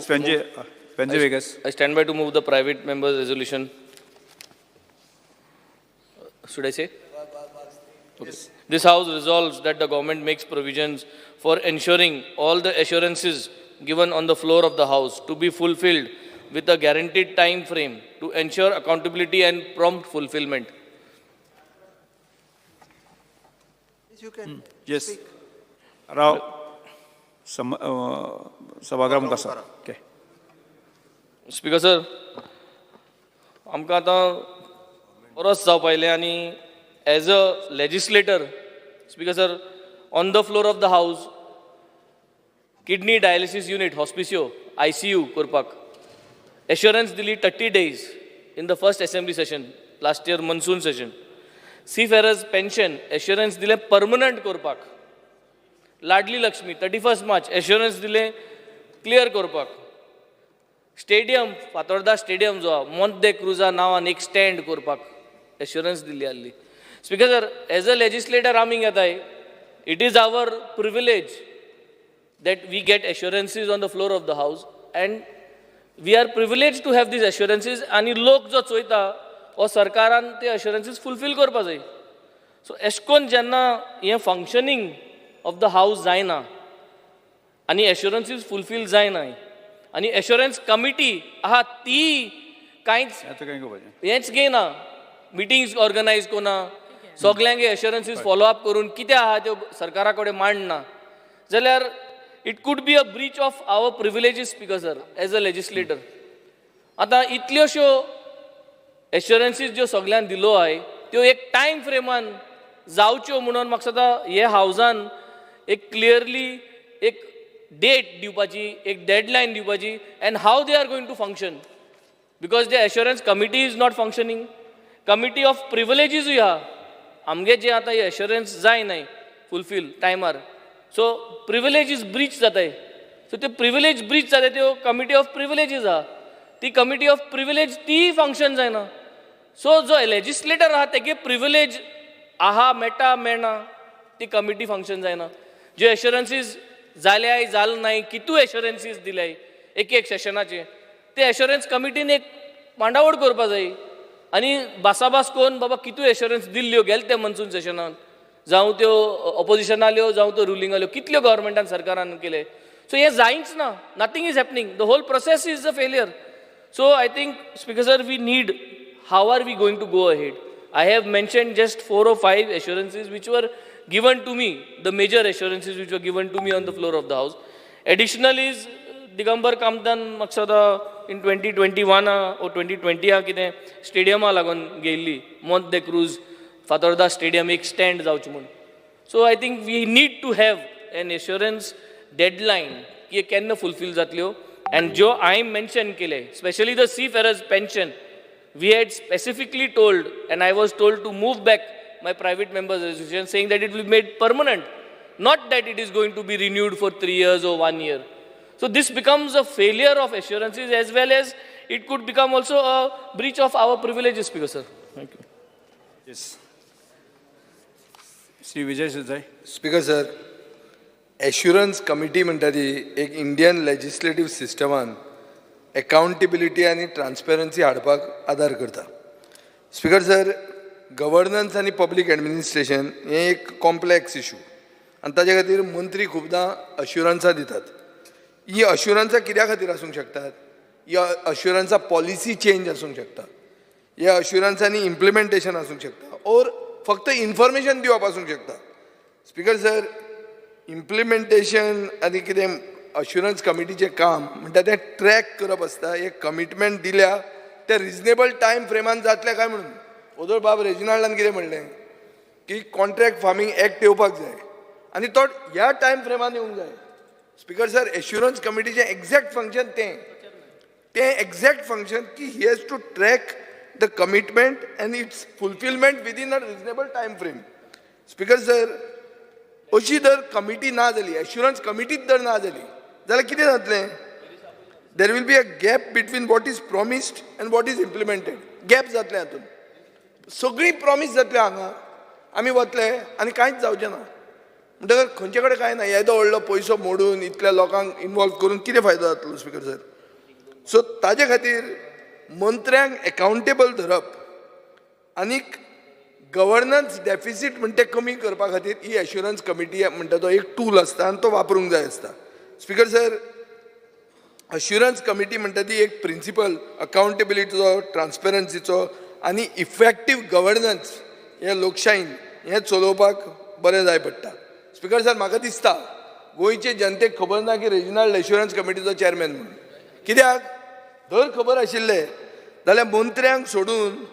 S3: I stand by to move the private member's resolution. Should I say? Okay. This House resolves that the government makes provisions for ensuring all the assurances given on the floor of the House to be fulfilled with a guaranteed time frame to ensure accountability and prompt fulfillment.
S7: You can
S2: yes. राव सभागृह मुखार sir. Okay.
S3: Speaker sir आमकां आतां परस जावपा आयलें आनी age a legislator speaker sir on the floor of the हावस kidney dialysis unit Hospicio ICU करपाक assurance दिली 30 days in the first assembly session last year monsoon session. Seafarers pension assurance दिलें permanent करपाक. लाडली लक्ष्मी 31 March एश्युरन्स दिलें clear करपाक. Stadium Fatorda stadium जो मोंते क्रुजा नांवान एक स्टँड करपाक एश्युरन्स दिल्ली आसली. Speaker sir as a legislator आमी घेताय it is our privilege that we get assurances on the floor of the house and we are privileged to have these assurances आणि लोक जो चोयता हो सरकारान ते assurances fulfill करपा जाय. सो एशकोन जेन्ना हें फंक्शनींग ऑफ द हावस जायना आनी assurances fulfill जायना आनी assurance कमिटी आहा ती कांयच हेंच घेयना मिटिंग्स ऑर्गनायज कोना सगल्यांगे assurances फॉलो अप करून कितें आहा त्यो सरकारा कडेन मांडना जाल्यार it could be a breach of our privileges, Speaker sir, as a legislator. आता इतल्योशो assurances ज्यो सगळ्यांक दिलो आय त्यो एक टायम फ्रेमान जावच्यो म्हणून म्हाका सदां हे हावजान एक क्लियरली एक डेट दिवपाची, एक डेडलायन दिवपाची, and how they are going to function, because the assurance committee is not functioning. Committee of प्रिविलेजीसूय आहा, आमगे जे आतां एश्युरन्स जाय नाही फुलफील टायमार, सो प्रिविलेजीस ब्रीच जाताय. सो ते प्रिविलेज ब्रीच जाता त्यो कमिटी ऑफ प्रिविलेजीस आहा, ती कमिटी ऑफ प्रिविलेज ती फंक्शन जायना. सो जो लेजिस्लेटर आहा तेगे प्रिविलेज आहा मेटा मेळना, ती कमिटी फंक्शन जायना. जे एश्युरन्सीस जाल्याय जाल नाही, कितू एश्युरन्सीस दिल्याय एक एक सेशनाचे, ते एश्युरन्स कमिटीन एक मांडावळ करपा जाय. आनी बासाबास कोन्न बाबा कितू एश्युरन्स दिल्ल्यो गेल ते मनसून सेशनान, जावं त्यो ऑपोजिशनाल्यो जावं त्यो रुलिंगाल्यो, कितल्यो गव्हर्मेंटान सरकारान केले. सो हे जायच ना, nothing is happening, the whole process is a failure. So I think speaker sir, we need, how are we going to go ahead? I have mentioned just 4 or 5 assurances which were given to me, the major assurances which were given to me on the floor of the House. Additional is Digambar Kamtan Maksada in 2021 or 2020 kide stadium lagun गेल्ली, Mont de Cruz Fatorda stadium extend जावची म्हणून. So I think we need to have an assurance deadline की केन्ना fulfill जातल्यो. And जो I mentioned केले, especially the seafarers pension, we had specifically told, and I was told to move back my private members' resolution, saying that it will be made permanent, not that it is going to be renewed for 3 years or 1 year. So this becomes a failure of assurances, as well as it could become also a breach of our privileges, Speaker sir. Thank you.
S2: Yes. Sri Vijay Sardesai.
S4: Speaker sir, assurance committee म्हणटा ती एक Indian legislative सिस्टमान accountability आणि transparency हाडपाक आदार करता. Speaker sir, governance आणि public administration हे एक कॉम्प्लेक्स इशू आणि ताजे खातीर मंत्री खूबदां अश्युरन्सां दितात. ही अश्युरन्सां कित्या खातीर आसूंक शकतात? ह्या अश्युरन्सां पॉलिसी चेंज आसूंक शकता, ह्या अश्युरन्सांनी इम्प्लिमेंटेशन आसूंक शकता, ओर फक्त इन्फॉर्मेशन दिवप आसूंक शकता. स्पीकर सर, इम्प्लिमेंटेशन आनी कितें अश्युरन्स कमिटीचें काम म्हणटा तें ट्रॅक करप आसता. एक कमिटमेंट दिल्या ते रिजनेबल टायम फ्रेमान जातलें काय म्हणून. ओदोळ बाब रेजिनाल्डान कितें म्हणलें की कॉन्ट्रॅक्ट फार्मींग एक्ट येवपाक जाय आनी तो ह्या टायम फ्रेमान येवंक जाय. स्पीकर सर, एश्युरन्स कमिटीचें एक्झॅक्ट फंक्शन तें एक्झॅक्ट फंक्शन की he has to track the commitment and its fulfilment within a reasonable time frame. Speaker sir, अशी जर कमिटी ना जाली, एश्युरन्स कमिटीच जर ना जाली जाल्यार कितें जातलें? There will be a gap between what is promised and what is implemented. Gap जातलें हातून. सगळी प्रॉमिस जातलें हांगा, आमी वतले आनी कांयच जावचें ना. म्हणटकर खंयचे कडेन कांय ना. येदो व्हडलो पयसो मोडून इतल्या लोकांक इनवॉल्व करून कितें फायदो जातलो स्पीकर सर? सो ताजे खातीर मंत्र्यांक एकावंटेबल धरप आनीक गव्हर्नन्स डेफिसीट म्हणटा तें कमी करपा खातीर ही एश्युरन्स कमिटी म्हणटा तो एक टूल आसता आनी तो वापरूंक जाय आसता. स्पीकर सर, अश्युरन्स कमिटी म्हणटा ती एक प्रिंसिपल अकाउंटेबिलिटीचो, ट्रान्सपेरन्सीचो आनी इफेक्टीव गव्हर्नन्स हे लोकशायेन हें चलोवपाक बरें जाय पडटा. स्पीकर सर, म्हाका दिसता गोंयचे जनतेक खबर ना की रेजिनाल्ड एश्युरन्स कमिटीचो चेअरमॅन म्हणून. कित्याक जर खबर आशिल्लें जाल्यार मंत्र्यांक सोडून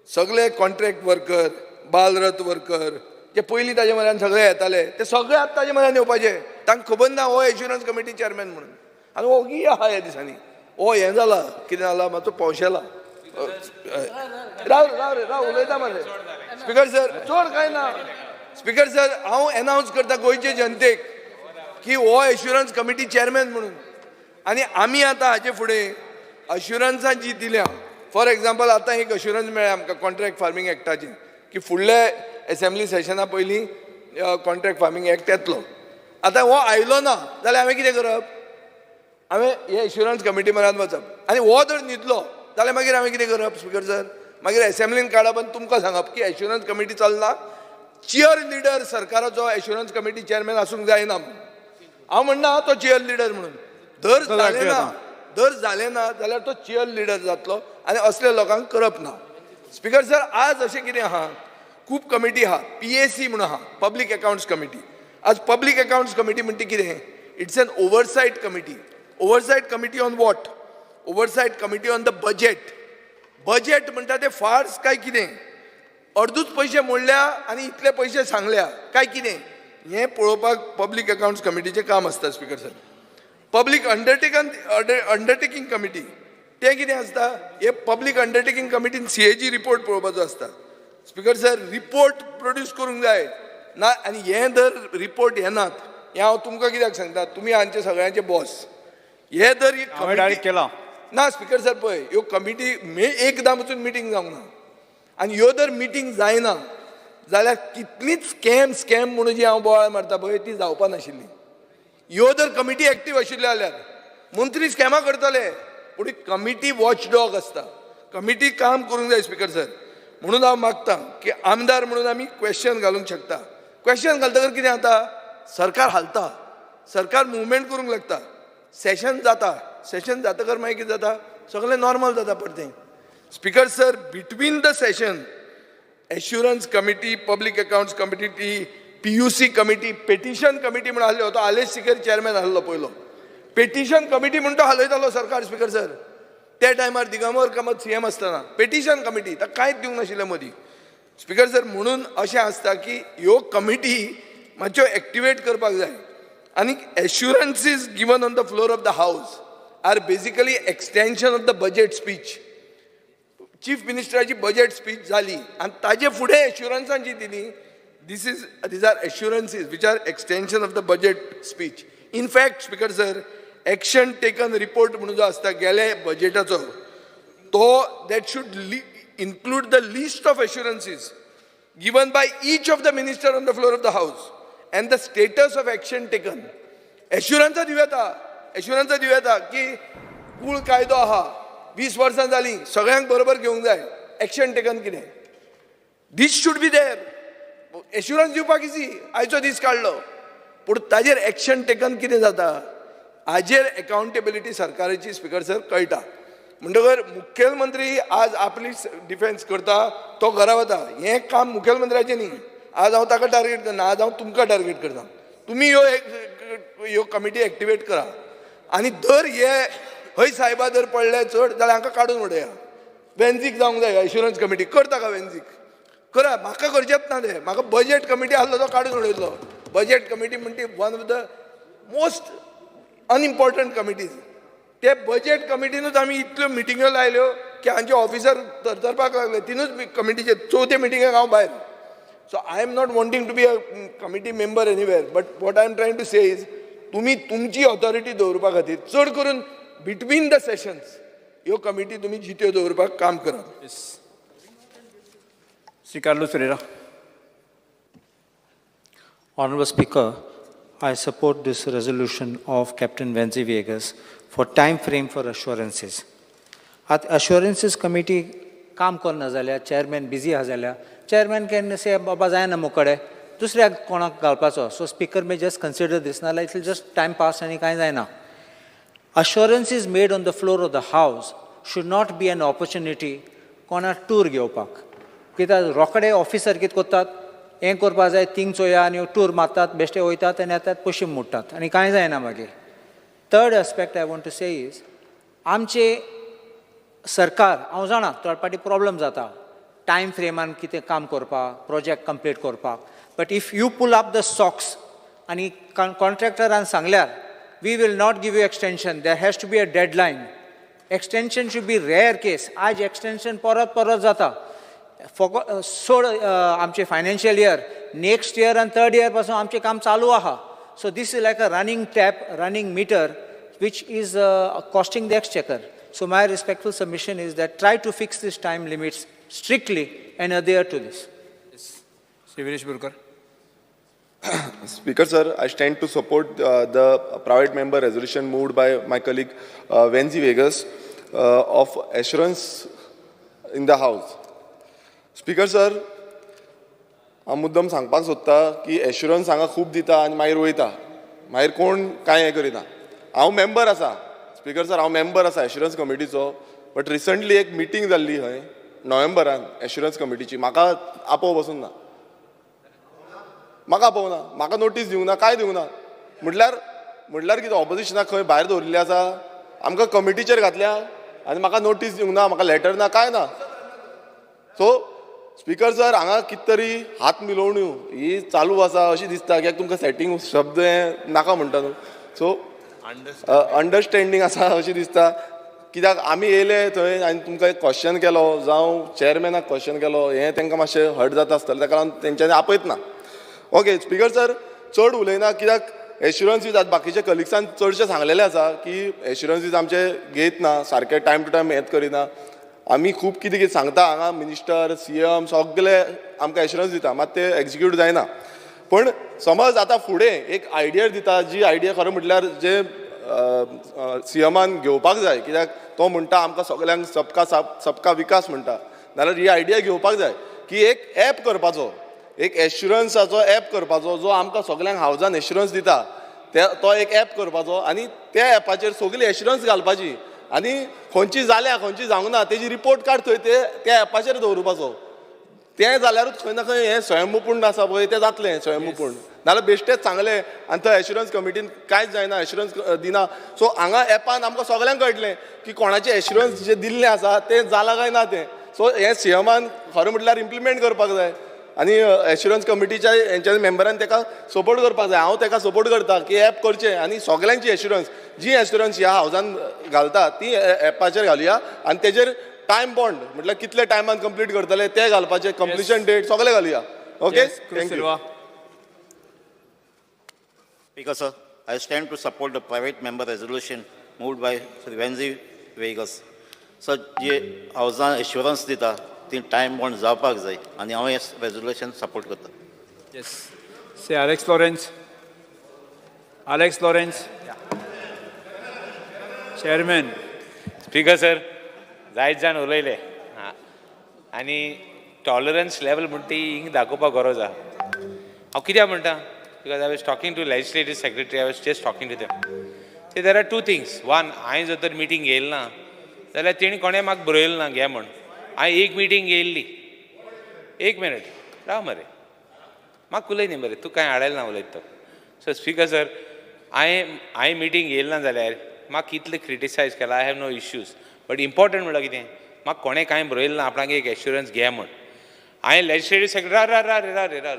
S4: सगळे कॉन्ट्रॅक्ट वर्कर, बालरथ वर्कर जे पयलीं ताजे म्हऱ्यान सगळे येताले ते सगळे आतां ताजे म्हऱ्यान येवपाचे. तांकां खबर ना हो एश्युरन्स कमिटी चेअरमॅन म्हणून. आनी हो की आहा ह्या दिसांनी हो हें जाला, कितें जाला, मातसो पौशेला. राव उलयता मरे. स्पीकर सर, चड कांय ना. स्पीकर सर, हांव एनावन्स करता गोंयचे जनतेक की हो एश्युरन्स कमिटी चेअरमॅन म्हणून. आनी आमी आतां हाचे फुडें अश्युरन्सां जी दिल्या, फॉर एक्झाम्पल आतां एक अश्युरन्स मेळ्ळें आमकां कॉन्ट्रॅक्ट फार्मींग एक्टाचें की फुडल्या एसेंब्ली सेशना पयलीं कॉन्ट्रॅक्ट फार्मींग एक्ट येतलो. आतां हो आयलो ना जाल्यार हांवें कितें करप? हांवें हे एश्युरन्स कमिटी म्हऱ्यान वचप आनी हो जर न्हिदलो जाल्यार मागीर हांवें कितें करप? स्पीकर सर, मागीर एसेंब्लीन काडप आनी तुमकां सांगप की एश्युरन्स कमिटी चलना, चियर लिडर सरकाराचो एश्युरन्स कमिटी चेअरमॅन आसूंक जायना म्हणून. हांव म्हणना तो चियर लिडर म्हणून. जर जालें ना जाल्यार तो चियर लिडर जातलो आनी असले लोकांक करप ना. स्पीकर सर, आज अशें कितें आहा, खूब कमिटी आहा, PAC म्हणून आहा, पब्लीक अकाउंट्स कमिटी. आज पब्लीक अकाउंट्स कमिटी म्हणटा कितें? It's an oversight committee. Oversight committee on what? Oversight committee on the budget. Budget म्हणटा तें फार्स काय कितें? अर्दूच पयशे मोडल्या आनी इतले पयशे सांगल्या काय कितें? हें पळोवपाक पब्लीक अकाउंट्स कमिटीचें काम आसता speaker sir. Public undertaking committee तें कितें आसता, हे पब्लीक अंडरटेकिंग कमिटीन CAG रिपोर्ट पळोवपाचो आसता. स्पीकर सर, रिपोर्ट प्रोड्यूस करूंक जाय ना, आनी हे जर रिपोर्ट येनात, हे हांव तुमकां कित्याक सांगता, तुमी हांचे सगळ्यांचे बॉस. हे जर
S2: डायरेक्ट केला
S4: ना स्पीकर सर, पळय ह्यो कमिटी एकदां वचून मिटींग जावंक ना, आनी ह्यो जर मिटींग जायना जाल्यार कितलीच स्कॅम म्हणून जी हांव बोवाळ मारता पळय ती जावपा नाशिल्ली. ह्यो जर कमिटी एक्टीव आशिल्ल्यो जाल्यार मंत्री स्कॅमां करतले, पूण कमिटी वॉचडॉग आसता, कमिटी काम करूंक जाय स्पीकर सर. म्हणून हांव मागतां की आमदार म्हणून आमी क्वेश्चन घालूंक शकता. क्वेश्चन घालतकर कितें जाता, सरकार हालता, सरकार मुवमेंट करूंक लागता, सेशन जाता, सेशन जातकर मागीर कितें जाता, सगळें नॉर्मल जाता परतें. Speaker sir, between the session assurance committee, public accounts committee, PUC committee, petition committee म्हणून आसलो, तो आलेश सिकर चेअरमॅन आसलो पयलो, पेटिशन कमिटी म्हणून तो हालयतालो सरकार. स्पीकर सर, त्या टायमार दिगंबर कामत CM आसतना पेटिशन कमिटी ताका कांयच दिवंक नाशिल्लें मदीं. स्पीकर सर, म्हणून अशें आसता की ह्यो कमिटी मातश्यो एक्टिवेट करपाक जाय. आनी assurances given on the floor of the house are basically extension of the budget speech. Chief मिनिस्टराची बजेट स्पीच जाली आनी ताजे फुडें एश्युरन्सां जी दिली, these are assurances which are extension of the budget speech. In fact, Speaker sir, action taken report म्हणून जो आसता गेले बजेटाचो, तो that should include the list of assurances given by each of the minister on the floor of the house and the status of action taken. Assurance दिवता की कूळ कायदो आहा, 20 वर्सां जालीं, सगळ्यांक बरोबर घेवंक जाय, एक्शन टेकन कितें, दीस शूड बी देर. एश्युरन्स दिवपाक इजी, आयचो दीस काडलो, पूण ताजेर एक्शन टेकन कितें जाता, हाजेर अकाउंटेबिलिटी सरकाराची स्पीकर सर कळटा. म्हणटकर मुखेलमंत्री आज आपली डिफेन्स करता, तो घरा वता, हें काम मुखेलमंत्र्याचें न्ही. आज हांव ताका टार्गेट करना, आज हांव तुमकां टार्गेट करता. तुमी ह्यो कमिटी एक्टिवेट करा, आनी जर हे हय साहेबा जर पडले चड जाल्यार हांकां काडून उडया. वेन्झीक जावंक जाय एश्युरन्स कमिटी, करता का वेन्झीक करा, म्हाका करचेंच ना तें. म्हाका बजेट कमिटी आसलो तो काडून उडयलो. बजेट कमिटी म्हणटी one of the most unimportant committees. ते बजेट कमिटीनूच आमी इतल्यो मिटिंग्यो लायल्यो की हांचे ऑफिसर तरतरपाक लागले. तिनूच कमिटीचे चवथे मिटिंगेक हांव भायर. So I am not wanting to be a committee member anywhere, but what I am trying to say is, तुमी तुमची ऑथॉरिटी दवरपा खातीर चड करून बिटवीन द सेशन्स ह्यो कमिटी तुमी जित्यो दवरपाक काम करात.
S2: Sri Carlos Ferreira.
S9: Honorable Speaker, I support this resolution of Captain Wenzi Vegas for time frame for assurances. At assurances committee काम करना जाल्यार चेअरमॅन बिजी आहा जाल्यार चेअरमॅन कॅन से बाबा जायना मोकडे दुसऱ्याक कोणाक घालपाचो. So speaker may just consider this ना लायक जस्ट टायम पास आनी कांय जायना. Assurances made on the floor of the house should not be an opportunity कोणाक टूर घेवपाक. कित्याक रोखडे ऑफिसर कितें करतात, हें करपा जाय थिंग चोया आनी टूर मारतात, बेश्टे वयतात आनी येतात पयशे मोडटात आनी कांय जायना मागीर. Third aspect I want to say is, आमचे सरकार हांव जाणा थर्ड पार्टी प्रॉब्लम जाता टायम फ्रेमान कितें काम करपाक, प्रोजेक्ट कंप्लीट करपाक, but if you pull up the socks आनी कॉन्ट्रॅक्टरान सांगल्यार we will not give you extension, there has to be a deadline. Extension should be rare case. आज एक्सटेंशन परत जाता. सोड आमचे फायनान्शियल इयर, नेक्स्ट इयर आनी थर्ड इयर पासून आमचें काम चालू आहा. So this is like a running tap, running meter which is costing the exchequer. So my respectful submission is that try to fix these time limits strictly and adhere to this.
S2: Sri Viresh Burkar.
S10: Speaker sir, I stand to support the private member resolution moved by my colleague Wenzi Vegas of assurance in the house. Speaker sir, हांव मुद्दम सांगपाक सोदता की assurance हांगा खूब दिता आनी मागीर वयता, मागीर कोण कांय हें करिना. हांव मेंबर आसा स्पीकर सर, हांव मेंबर आसा एश्युरन्स कमिटीचो, बट रिसंटली एक मिटींग जाल्ली खंय नोव्हेंबरान एश्युरन्स कमिटीची, म्हाका आपोव बसून ना, म्हाका आपोवना, म्हाका नोटीस दिवंक ना, कांय दिवंक ना. म्हटल्यार कितें ऑपोजिशनाक खंय भायर दवरिल्लें आसा, आमकां कमिटीचेर घातल्या आनी म्हाका नोटीस दिवंक ना, म्हाका लेटर ना, कांय ना. सो स्पीकर सर, हांगा कितें तरी हात मिलोवण्यो ही चालू आसा अशी दिसता, कित्याक तुमकां सेटींग शब्द हें नाका म्हणटा न्हू. सो अंडरस्टँडींग आसा अशें दिसता, कित्याक आमी येयले थंय आनी तुमकां एक क्वेश्चन केलो जावं चेअरमॅनाक क्वेश्चन केलो, हें तांकां मातशें हर्ट जाता आसतलें, ताका लागून तेंच्यांनी आपयत ना. ओके स्पिकर सर, चड उलयना, कित्याक एश्युरन्सीस आतां बाकीच्या कलिग्सान चडशें सांगलेलें आसा की एश्युरन्सीस आमचे घेयत ना, सारके टायम टू टायम हें करिना. आमी खूब कितें कितें सांगता हांगा, मिनिस्टर CM सगळे आमकां एश्युरन्स दिता, मात ते एक्झिक्यूट जायना. पण समज आतां फुडें एक आयडिया दिता, जी आयडिया खरें म्हटल्यार जे CMान घेवपाक जाय, कित्याक तो म्हणटा आमकां सगळ्यांक सबका विकास म्हणटा, नाल्यार ही आयडिया घेवपाक जाय की एक ॲप करपाचो, एक एश्युरन्साचो ॲप करपाचो, जो आमकां सगळ्यांक हावजान एश्युरन्स दिता, तो एक ॲप करपाचो आनी त्या ॲपाचेर सगळी एश्युरन्स घालपाची आनी खंयची जाल्या खंयची जावंक ना तेजी रिपोर्ट कार्ड थंय त्या ॲपाचेर दवरपाचो. तें जाल्यारूच खंय ना खंय हें स्वयंपूर्ण आसा पळय तें जातलें स्वयंपूर्ण, नाल्यार बेश्टेच सांगलें आनी थंय एश्युरन्स कमिटीन कांयच जायना, एश्युरन्स दिना. सो हांगा ॲपान आमकां सगळ्यांक कळटलें की कोणाचें एश्युरन्स जें दिल्लें आसा तें जालां काय ना तें. सो हें CMान खरें म्हटल्यार इम्प्लिमेंट करपाक जाय आनी एश्युरन्स कमिटीच्या हेंच्या मेंबरान ताका सपोर्ट करपाक जाय. हांव ताका सपोर्ट करता की ॲप करचें आनी सगळ्यांची एश्युरन्स जी एश्युरन्स ह्या हावजान घालता ती ॲपाचेर घालुया आनी तेजेर टायम बॉन्ड म्हटल्यार कितले टायमान कंप्लीट करतले ते घालपाचे, कंप्लिशन डेट सगळे घालुया. Okay, thank you.
S12: Speaker sir, I stand to support the private member resolution moved by Sri Venzi Vegas. Sir, जे हावजान एश्युरन्स दिता ती टायम बॉन्ड जावपाक जाय आनी हांव हें रेजोल्युशन सपोर्ट करता.
S2: येस, से Alex Lawrence. Alex Lawrence. Chairman.
S1: Speaker sir, जायत जाण उलयले आनी टॉलरन्स लेवल म्हणटा ती हिंग दाखोवपाक गरज आहा. हांव कित्याक म्हणटा, because I was talking to legislative secretary, I was just talking to them. ते there are two things. One, हांवें जर तर मिटींग येयली ना जाल्यार तेणी कोणें म्हाका बरयलें ना घे म्हण. हांवें एक मिटींग येयल्ली, एक मिनट राव मरे, म्हाका उलय न्ही मरे, तूं कांय आडयलें ना उलयत तो. सो स्पीकर सर, हांवें मिटींग येयली ना जाल्यार म्हाका कितलें क्रिटिसायज केलां, I have no issues. But important म्हणल्यार कितें, म्हाका कोणें कांय बरयलें ना आपणाक एक एश्युरन्स घे म्हण. हांवें लेजिस्लेटिव्ह सेक्रेटरी रा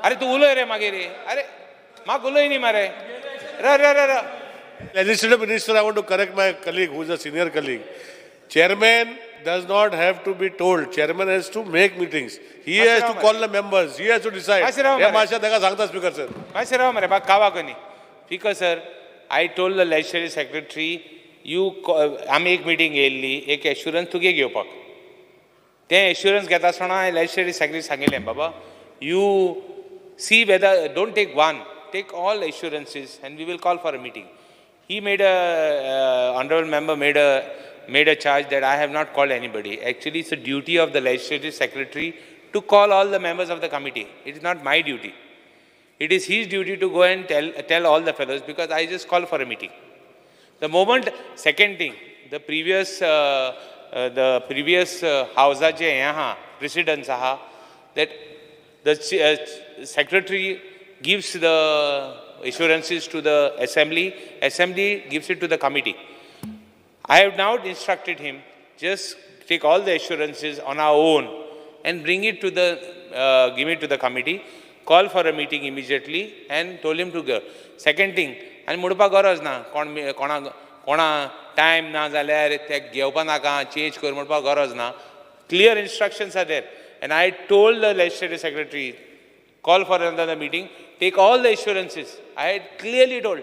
S1: अरे तूं उलय रे मागीर रे, अरे म्हाका उलय न्ही मरे, रा.
S14: Legislative Minister, I want to correct my colleague who is a senior colleague. Chairman does not have to be told. Chairman has to make meetings. He has to call the members. He has to decide. हे मातशें ताका सांगता speaker sir.
S1: मातशें राव मरे, म्हाका कावा कोनी. Speaker sir, I told the legislative secretary, आमी एक मिटींग येयल्ली, एक एश्युरन्स तुगे घेवपाक. तें एश्युरन्स घेता आसतना हांवें लेजिस्लेटिव्ह सेक्रेटरी सांगिल्लें, बाबा you see whether, don't take one, take all assurances and we will call for a meeting. He made honorable member made a charge that I have not called anybody. Actually, it's a duty of the legislative secretary to call all the members of the committee. It is not my duty. It is his duty to go and tell all the fellows, because I just called for a meeting. The moment, second thing, the previous house precedence that the secretary gives the assurances to the assembly gives it to the committee. I have now instructed him, just take all the assurances on our own and bring it to give it to the committee, call for a meeting immediately and told him to go. Second thing, and मुडपा गरज ना, कोणा time ना जाल्यार ते घेवपा नाका, change कर म्हणपा गरज ना. Clear instructions are there. And I told the legislative secretary, call for another meeting, take all the assurances. I had clearly told.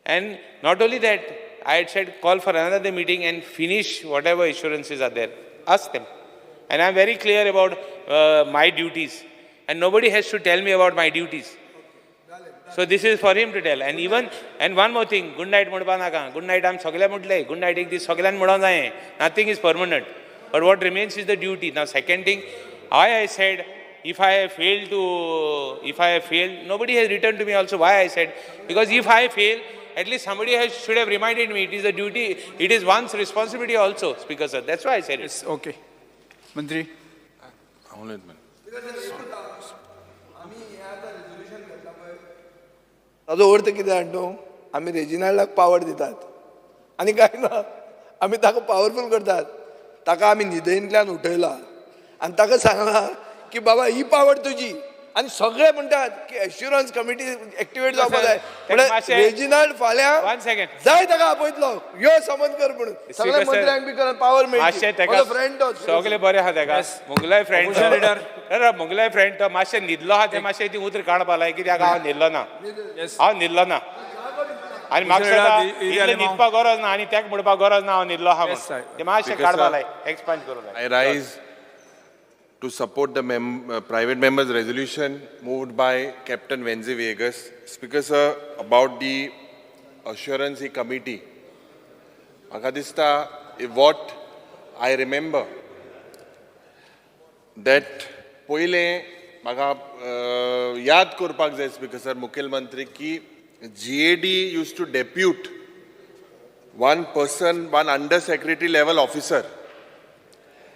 S1: And not only that, I had said, call for another meeting and finish whatever assurances are there. Ask them. And I'm very clear about my duties. And nobody has to tell me about my duties. So this is for him to tell. And one more thing, good night mudpa naka. Good night am sagle mudle. Good night ek dis saglan mudon jaye. Nothing is permanent. But what remains is the duty. Now second thing, I said, if I have failed, nobody has returned to me also why I said. Because if I fail, at least somebody should have reminded me. It is a duty, it is one's responsibility also, Speaker sir. That's why I said it.
S2: Yes, okay. Mantri.
S4: ताजो अर्थ कितें जाणटो, आमी रेजिनाल्डाक power दितात आनी काय ना, आमी ताका पावरफूल करतात. ताका आमी न्हिदेंतल्यान उठयला आनी ताका सांगला की बाबा ही पावर तुजी, आनी सगळे म्हणटात की एश्युरन्स कमिटी एक्टिवेट जावपाक जाय
S1: मातशें-
S4: म्हळ्यार रेजिनाल्ड फाल्यां
S1: One second.
S4: जाय ताका आपयतलो यो समन कर म्हणून सगळ्या मंत्र्यांक बी करून पावर
S1: मातशें
S4: मेळची
S1: तेका
S4: फ्रेंड तो
S1: सगळे बरे आहा तेका मुगलाय फ्रेंड मुगलाय फ्रेंड तो मातशें न्हिदलो आहा ते मातशें ती उतर काडपा लाय कित्याक हांव न्हिदलो ना आनी म्हाका न्हिदपाक गरज ना आनी तेका म्हणपाक गरज ना हांव न्हिदलो आहा म्हणून ते मातशें काडपा लाय एक्सपांड करूं लाय
S5: I rise to support the private members' resolution moved by Captain Wenze Vegas. Speaker sir, about the assurance committee. म्हाका दिसता what I remember that पयले म्हाका याद करपाक जाय स्पीकर सर मुखेलमंत्री की GAD used to depute one person, one under secretary level officer,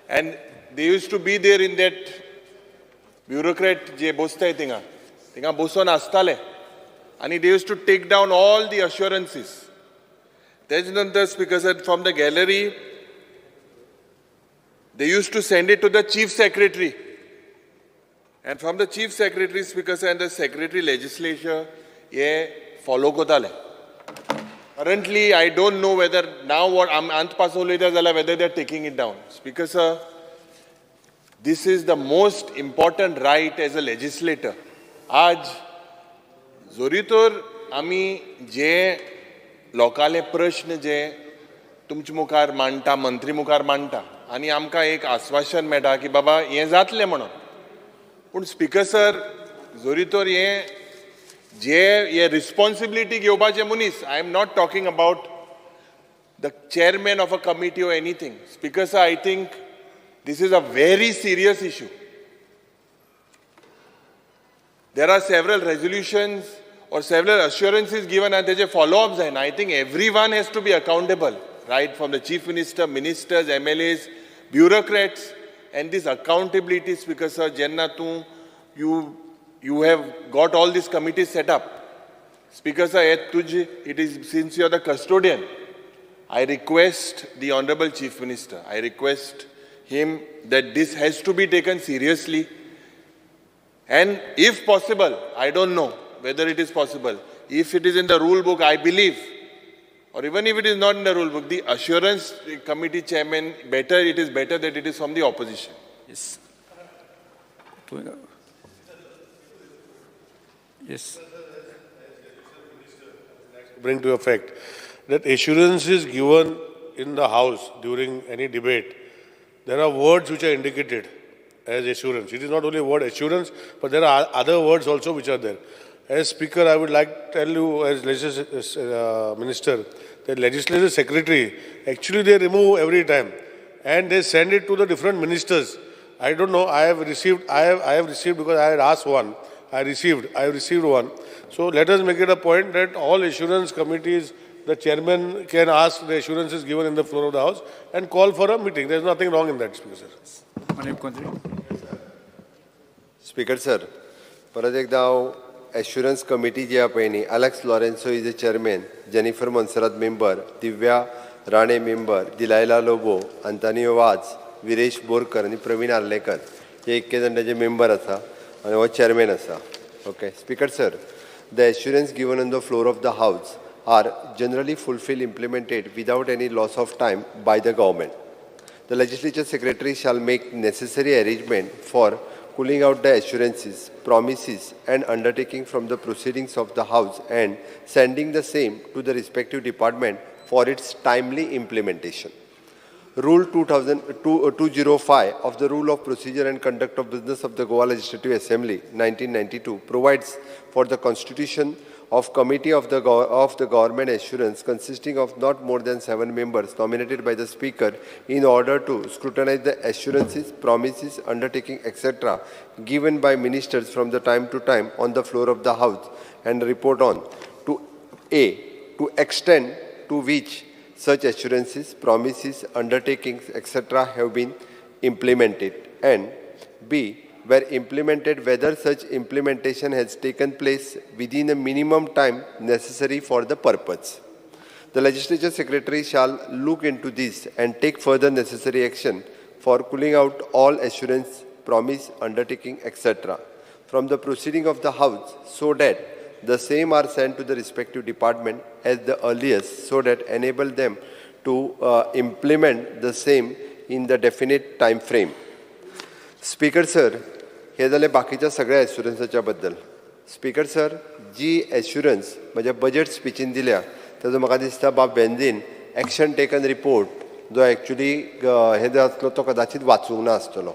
S5: and they used to be there in that bureaucrat जे बसताय थिंगा बसून आसताले आणि they used to take down all the assurances. तेज नंतर speaker sir from the gallery they used to send it to the chief secretary, and from the chief secretary speaker sir and the secretary legislature ये follow कोताले. Currently I don't know whether now what ant pass उलयता जाल्यार whether they are taking it down. Speaker sir, this is the most important right as a legislator. आज जोरी तर आमी जे लोकाले प्रश्न जे तुमचे मुखार मांडटा मंत्री मुखार मांडटा आनी आमकां एक आश्वासन मेळटा की बाबा हें जातलें म्हणून, पूण स्पीकर सर जोरी तर हे रिस्पॉन्सिबिलिटी घेवपाचे मनीस, I am not talking about the chairman of a committee or anything. Speaker sir, I think this is a very serious issue. There are several resolutions or several assurances given and there are follow-ups, and I think everyone has to be accountable, right from the chief minister, ministers, MLAs, bureaucrats, and this accountability, Speaker sir, Jenna you have got all these committees set up. Speaker sir, it is since you are the custodian, I request the Honorable Chief Minister, I request him that this has to be taken seriously, and if possible, I don't know whether it is possible, if it is in the rule book, I believe, or even if it is not in the rule book, the assurance committee chairman, it is better that it is from the opposition.
S2: Yes. Yes.
S14: Bring to effect that assurance is given in the House during any debate. There are words which are indicated as assurance. It is not only word assurance, but there are other words also which are there. As Speaker, I would like to tell you as Minister that Legislative Secretary, actually they remove every time and they send it to the different ministers. I don't know, I have received because I had asked one. I received one. So let us make it a point that all assurance committees, the chairman can ask the assurances given in the floor of the House and call for a meeting. There is nothing wrong in that, Speaker sir.
S7: Speaker sir, परत एकदा हांव assurance committee जी आहा पळय न्ही, Alex Lourenco is the chairman, Jennifer Monserrate member, Divya Rane member, Delilah Lobo, Antonio Vaz, Viresh Borkar आनी प्रवीण आर्लेकर हे 21 जाणांचे member आसा आनी हो चेअरमॅन आसा. Okay. Speaker sir, the assurance given on the floor of the House are generally fulfilled, implemented without any loss of time by the government. The Legislature Secretary shall make necessary arrangement for cooling out the assurances, promises and undertaking from the proceedings of the House and sending the same to the respective department for its timely implementation. Rule 205 of the Rule of Procedure and Conduct of Business of the Goa Legislative Assembly 1992 provides for the constitution of Committee of the Government Assurance consisting of not more than 7 members nominated by the Speaker in order to scrutinize the assurances, promises, undertaking, etc. given by ministers from the time to time on the floor of the House and report on to A. to extend to which such assurances, promises, undertakings, etc. have been implemented, and B. where implemented, whether such implementation has taken place within a minimum time necessary for the purpose. The Legislature Secretary shall look into this and take further necessary action for cooling out all assurance, promise, undertaking, etc. from the proceeding of the House so that the same are sent to the respective department as the earliest, so that enable them to implement the same in the definite time frame. Speaker sir, हे जाले बाकीच्या सगळ्या एश्युरन्साच्या बद्दल. Speaker sir, जी assurance म्हज्या budget स्पिचीन दिल्या ताजो म्हाका दिसता बाब बेंजीन एक्शन टेकन रिपोर्ट जो एक्चुली हे जो आसलो तो कदाचित वाचूंक ना आसतलो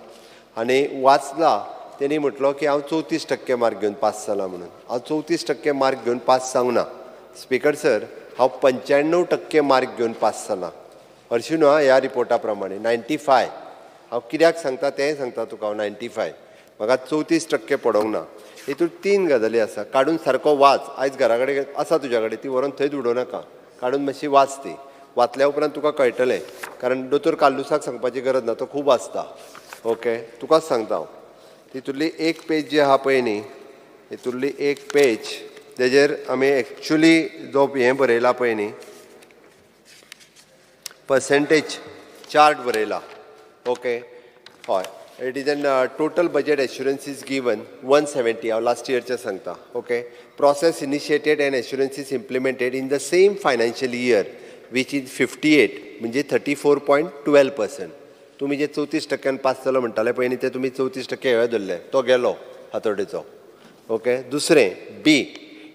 S7: आनी वाचला तेणी म्हटलो की हांव 34% मार्क घेवन पास जाला म्हणून. हांव 34% मार्क घेवन पास जावंक ना. स्पीकर सर, हांव 95% मार्क घेवन पास जाला. हरशीं न्हू ह्या रिपोर्टा प्रमाणे 95. हांव कित्याक सांगता तेंय सांगता तुका. हांव 95 म्हाका 34% पडोंक ना. हितून 3 गजाली आसा. काडून सारको वाच. आयज घरा कडेन आसा तुज्या कडेन, ती व्हरून थंयच उडोव नाका. काडून मातशी वाच ती. वाचल्या उपरांत तुका कळटलें. कारण दोतोर काल्लुसाक सांगपाची गरज ना, तो खूब आसता. ओके, तुकाच सांगता हांव. तितूंतली एक पेज जी आहा पळय न्ही, हितूंतली एक पेज तेजेर आमी एक्चुली जो हें बरयला पळय न्ही, पर्सेंटेज चार्ट बरयला. ओके, हय. It is an total budget assurances given 170. हांव लास्ट इयरचे सांगता. Okay, process initiated and assurances implemented in the same financial year which is 58 म्हणजे 34.12%. तुम्ही जे 34% पास जालो म्हणटाले पळय न्ही, ते तुमी 34% हें धरले, तो गेलो हातोडेचो. ओके, दुसरें बी,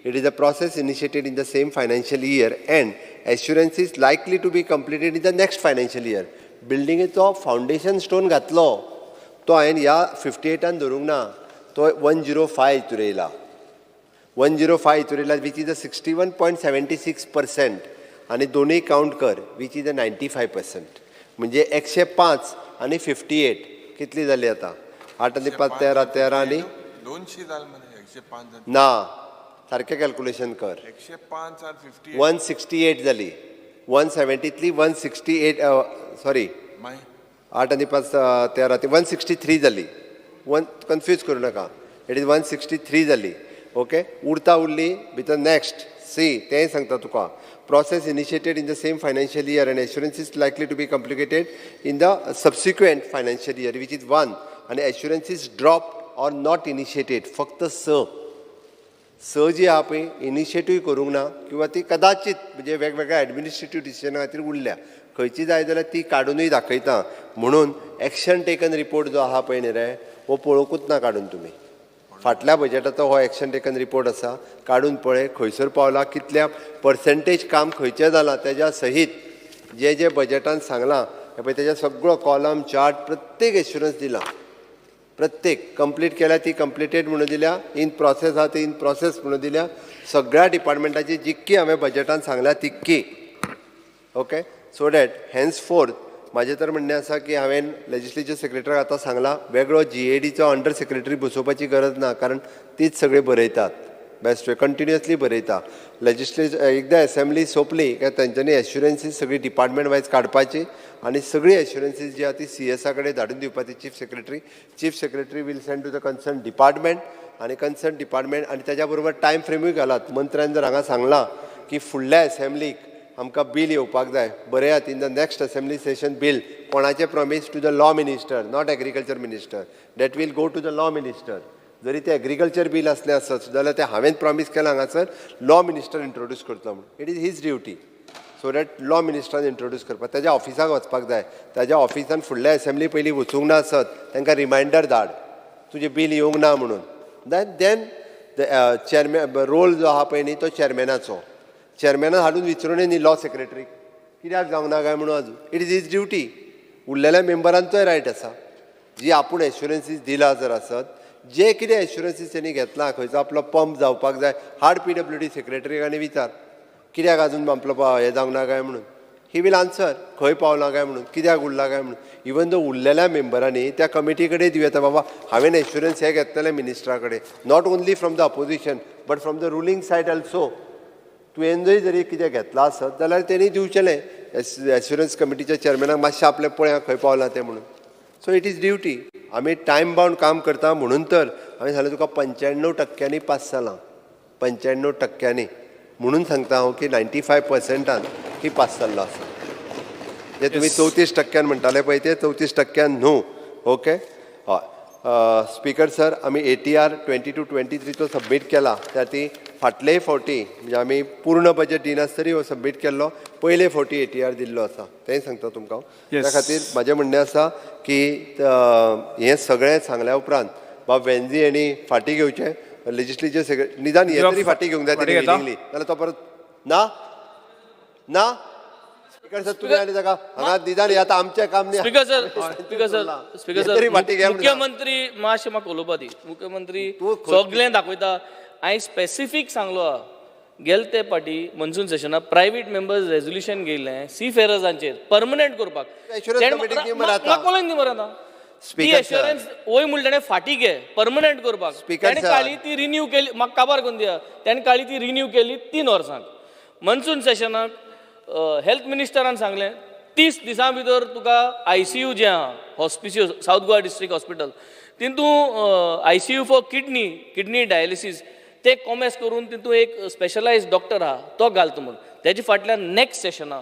S7: it is a process initiated in the same financial year and assurances likely to be completed in the next financial year. बिल्डिंगेचो फावंडेशन स्टोन घातलो तो हांवें ह्या 58 धरूंक ना, तो 105 हितूर येयला. 105 हितूर येयला वीच इज अ 61.76% आनी दोनूय कावंट कर वीच इज अ 95%. म्हणजे 105 आनी 58 कितली जाली आतां? 8 आनी 5 13 13 आनी
S5: 200 जाल मरे 105
S7: ना, सारकें कॅल्क्युलेशन कर.
S5: 105 आर 58
S7: 168 जाली. 170तली 168 सॉरी 8 आनी 5 13 ती 163 जाली. कन्फ्यूज करूं नाका. इट इज 163 जाली. ओके, उरता उरली भितर नेक्स्ट सी, तेंय सांगता तुका. Process initiated in the same financial year and assurance is likely to be completed in the subsequent financial year which is 1 and assurance is dropped or not initiated. फक्त स जी आहा पळय initiative करूंक ना किंवा ती कदाचित म्हणजे वेगवेगळ्या एडमिनिस्ट्रेटीव डिसिजना खातीर उरल्या, खंयची जाय जाल्यार ती काडूनय दाखयता. म्हणून एक्शन टेकन रिपोर्ट जो आहा पळय न्ही रे, हो पळोवंकूच ना काडून तुमी. फाटल्या बजेटाचो हो एक्शन टेकन रिपोर्ट आसा, काडून पळय खंयसर पावला, कितल्या पर्सेंटेज काम खंयचें जालां तेज्या सहीत जे जे बजेटान सांगलां पळय तेज्या सगळो कॉलम चार्ट प्रत्येक एश्युरन्स दिला. प्रत्येक कंप्लीट केल्या ती कंप्लिटेड म्हणून दिल्या, इन प्रोसेस आहा ती इन प्रोसेस म्हणून दिल्या. सगळ्या डिपार्टमेंटाची जितकी हांवें बजेटान सांगल्या तितकी. Okay, so that henceforth म्हाजें तर म्हणणें आसा की हांवें लेजिस्लेचर सेक्रेटरीक आतां सांगलां वेगळो GADचो अंडर सेक्रेटरी बसोवपाची गरज ना, कारण तीच सगळी बरयतात. बेस्ट वे कंटिन्युअसली बरयता. लेजिस्लेचर एकदां असेंब्ली सोंपली काय तेंच्यांनी एश्युरन्सीस सगळी डिपार्टमेंट वायज काडपाची आनी सगळी एश्युरन्सीस जी आहा ती CS कडेन धाडून दिवपाची. Chief secretary will send to the concern department आनी कन्सर्न डिपार्टमेंट आनी त्याच्या बरोबर टायम फ्रेमूय घालात. मंत्र्यान जर हांगा सांगलां की फुडल्या असेंब्लीक आमकां बील येवपाक जाय, बरेयात in the next assembly session bill. कोणाचें promise to the law minister, not agriculture minister, that will go to the law minister. जरी ते एग्रीकल्चर बील असलें आसत जाल्यार ते हांवें प्रॉमीस केलां हांगासर लॉ मिनिस्टर इंट्रोड्यूस करतलो म्हणून. It is his duty. So that law मिनिस्टरान इंट्रोड्यूस करपाक ताज्या ऑफिसाक वचपाक जाय. ताज्या ऑफिसान फुडल्या असेंब्ली पयलीं वचूंक ना आसत, तांकां रिमांयडर धाड तुजें बील येवंक ना म्हणून. देन चेअरमॅन रोल जो आहा पळय न्ही तो चेअरमॅनाचो. चेअरमॅनान हाडून विचारूनय न्ही लॉ सेक्रेटरीक कित्याक जावंक ना काय म्हणून अजून. It is his duty. उरलेल्या मेंबरांचोय रायट आसा जी आपूण एश्युरन्सीस दिला जर आसत, जे कितें एश्युरन्सीस तेणी घेतला, खंयचो आपलो पंप जावपाक जाय, हाड PWD सेक्रेटरीक आनी विचार कित्याक अजून आपलो हें जावंक ना काय म्हणून. ही वील आन्सर खंय पावला काय म्हणून, कित्याक उरला काय म्हणून. इवन दो उरलेल्या मेंबरांनी त्या कमिटी कडेन दिवं येता बाबा हांवें एश्युरन्स हे घेतलेले मिनिस्टरा कडेन, not only from the opposition but from the ruling side also. तुवेंजय जरी कितें घेतला आसत जाल्यार तेणी दिवचेलें एश्युरन्स कमिटीच्या चेअरमॅनाक मातशें आपलें पळया खंय पावलां तें म्हणून. So it is duty. आमी टायम बाउंड काम करता म्हणून तर हांवें सांगलें तुका 95% पास जालां. 95% म्हणून सांगता हांव की 95% ही पास जाल्लो आसा. जे तुमी 34% म्हणटाले पळय ते 34% न्हू. ओके, हय. स्पीकर सर आमी ATR 22-23 तो सबमीट केला त्या ती फाटलेय फावटी म्हणजे आमी पूर्ण बजेट दिनासतरी हो सबमीट केल्लो पयले फावटी ATR दिल्लो आसा तेंय सांगता तुमकां
S2: Yes.
S7: त्या खातीर म्हाजें म्हणणें आसा की हें सगळें सांगल्या उपरांत बाब वेन्झी हांणी फाटीं घेवचें लेजिस्लेचर सेक्रेटरी निदान हे तरी फाटीं घेवंक जाय
S2: फाटीं
S7: तेणी
S2: घेता?
S7: विलिंगली नाल्यार तो परत ना ना स्पीकर सर तुमी आनी ताका हांगा निदान हे आतां आमचें काम न्ही
S3: स्पीकर सर
S7: तरी फाटीं घे म्हणटा.
S3: मुख्यमंत्री मातशें म्हाका उलोवपा दी मुख्यमंत्री सगळें दाखयता हांवें स्पेसिफीक सांगलो गेल ते पाटी मनसून सेशनाक प्रायव्हेट मेंबर्स रेझोल्युशन घेयलें सीफेरर्सांचेर परमनंट करपाक
S7: Assurance committee दी मरे आतां.
S3: कोण दी मरे आतां ती
S7: Speaker sir.
S3: एश्युरन्स वय म्हणलें ताणें फाटीं घे परमनंट करपाक
S7: Speaker
S3: ताणें
S7: sir.
S3: काळी ती रिन्यू केली म्हाका काबार करून दिया ताणें काळी ती रिन्यू केली 3 वर्सांक मनसून सेशनाक हेल्थ मिनिस्टरान सांगलें 30 दिसां भितर तुका ICU जें आहा Hospicio south Goa district hospital तितून ICU फॉर किडनी डायलिसीस ते कॉमेस करून तितून एक स्पेशलायज डॉक्टर आहा तो घालता म्हूण तेजे फाटल्यान नेक्स्ट सेशना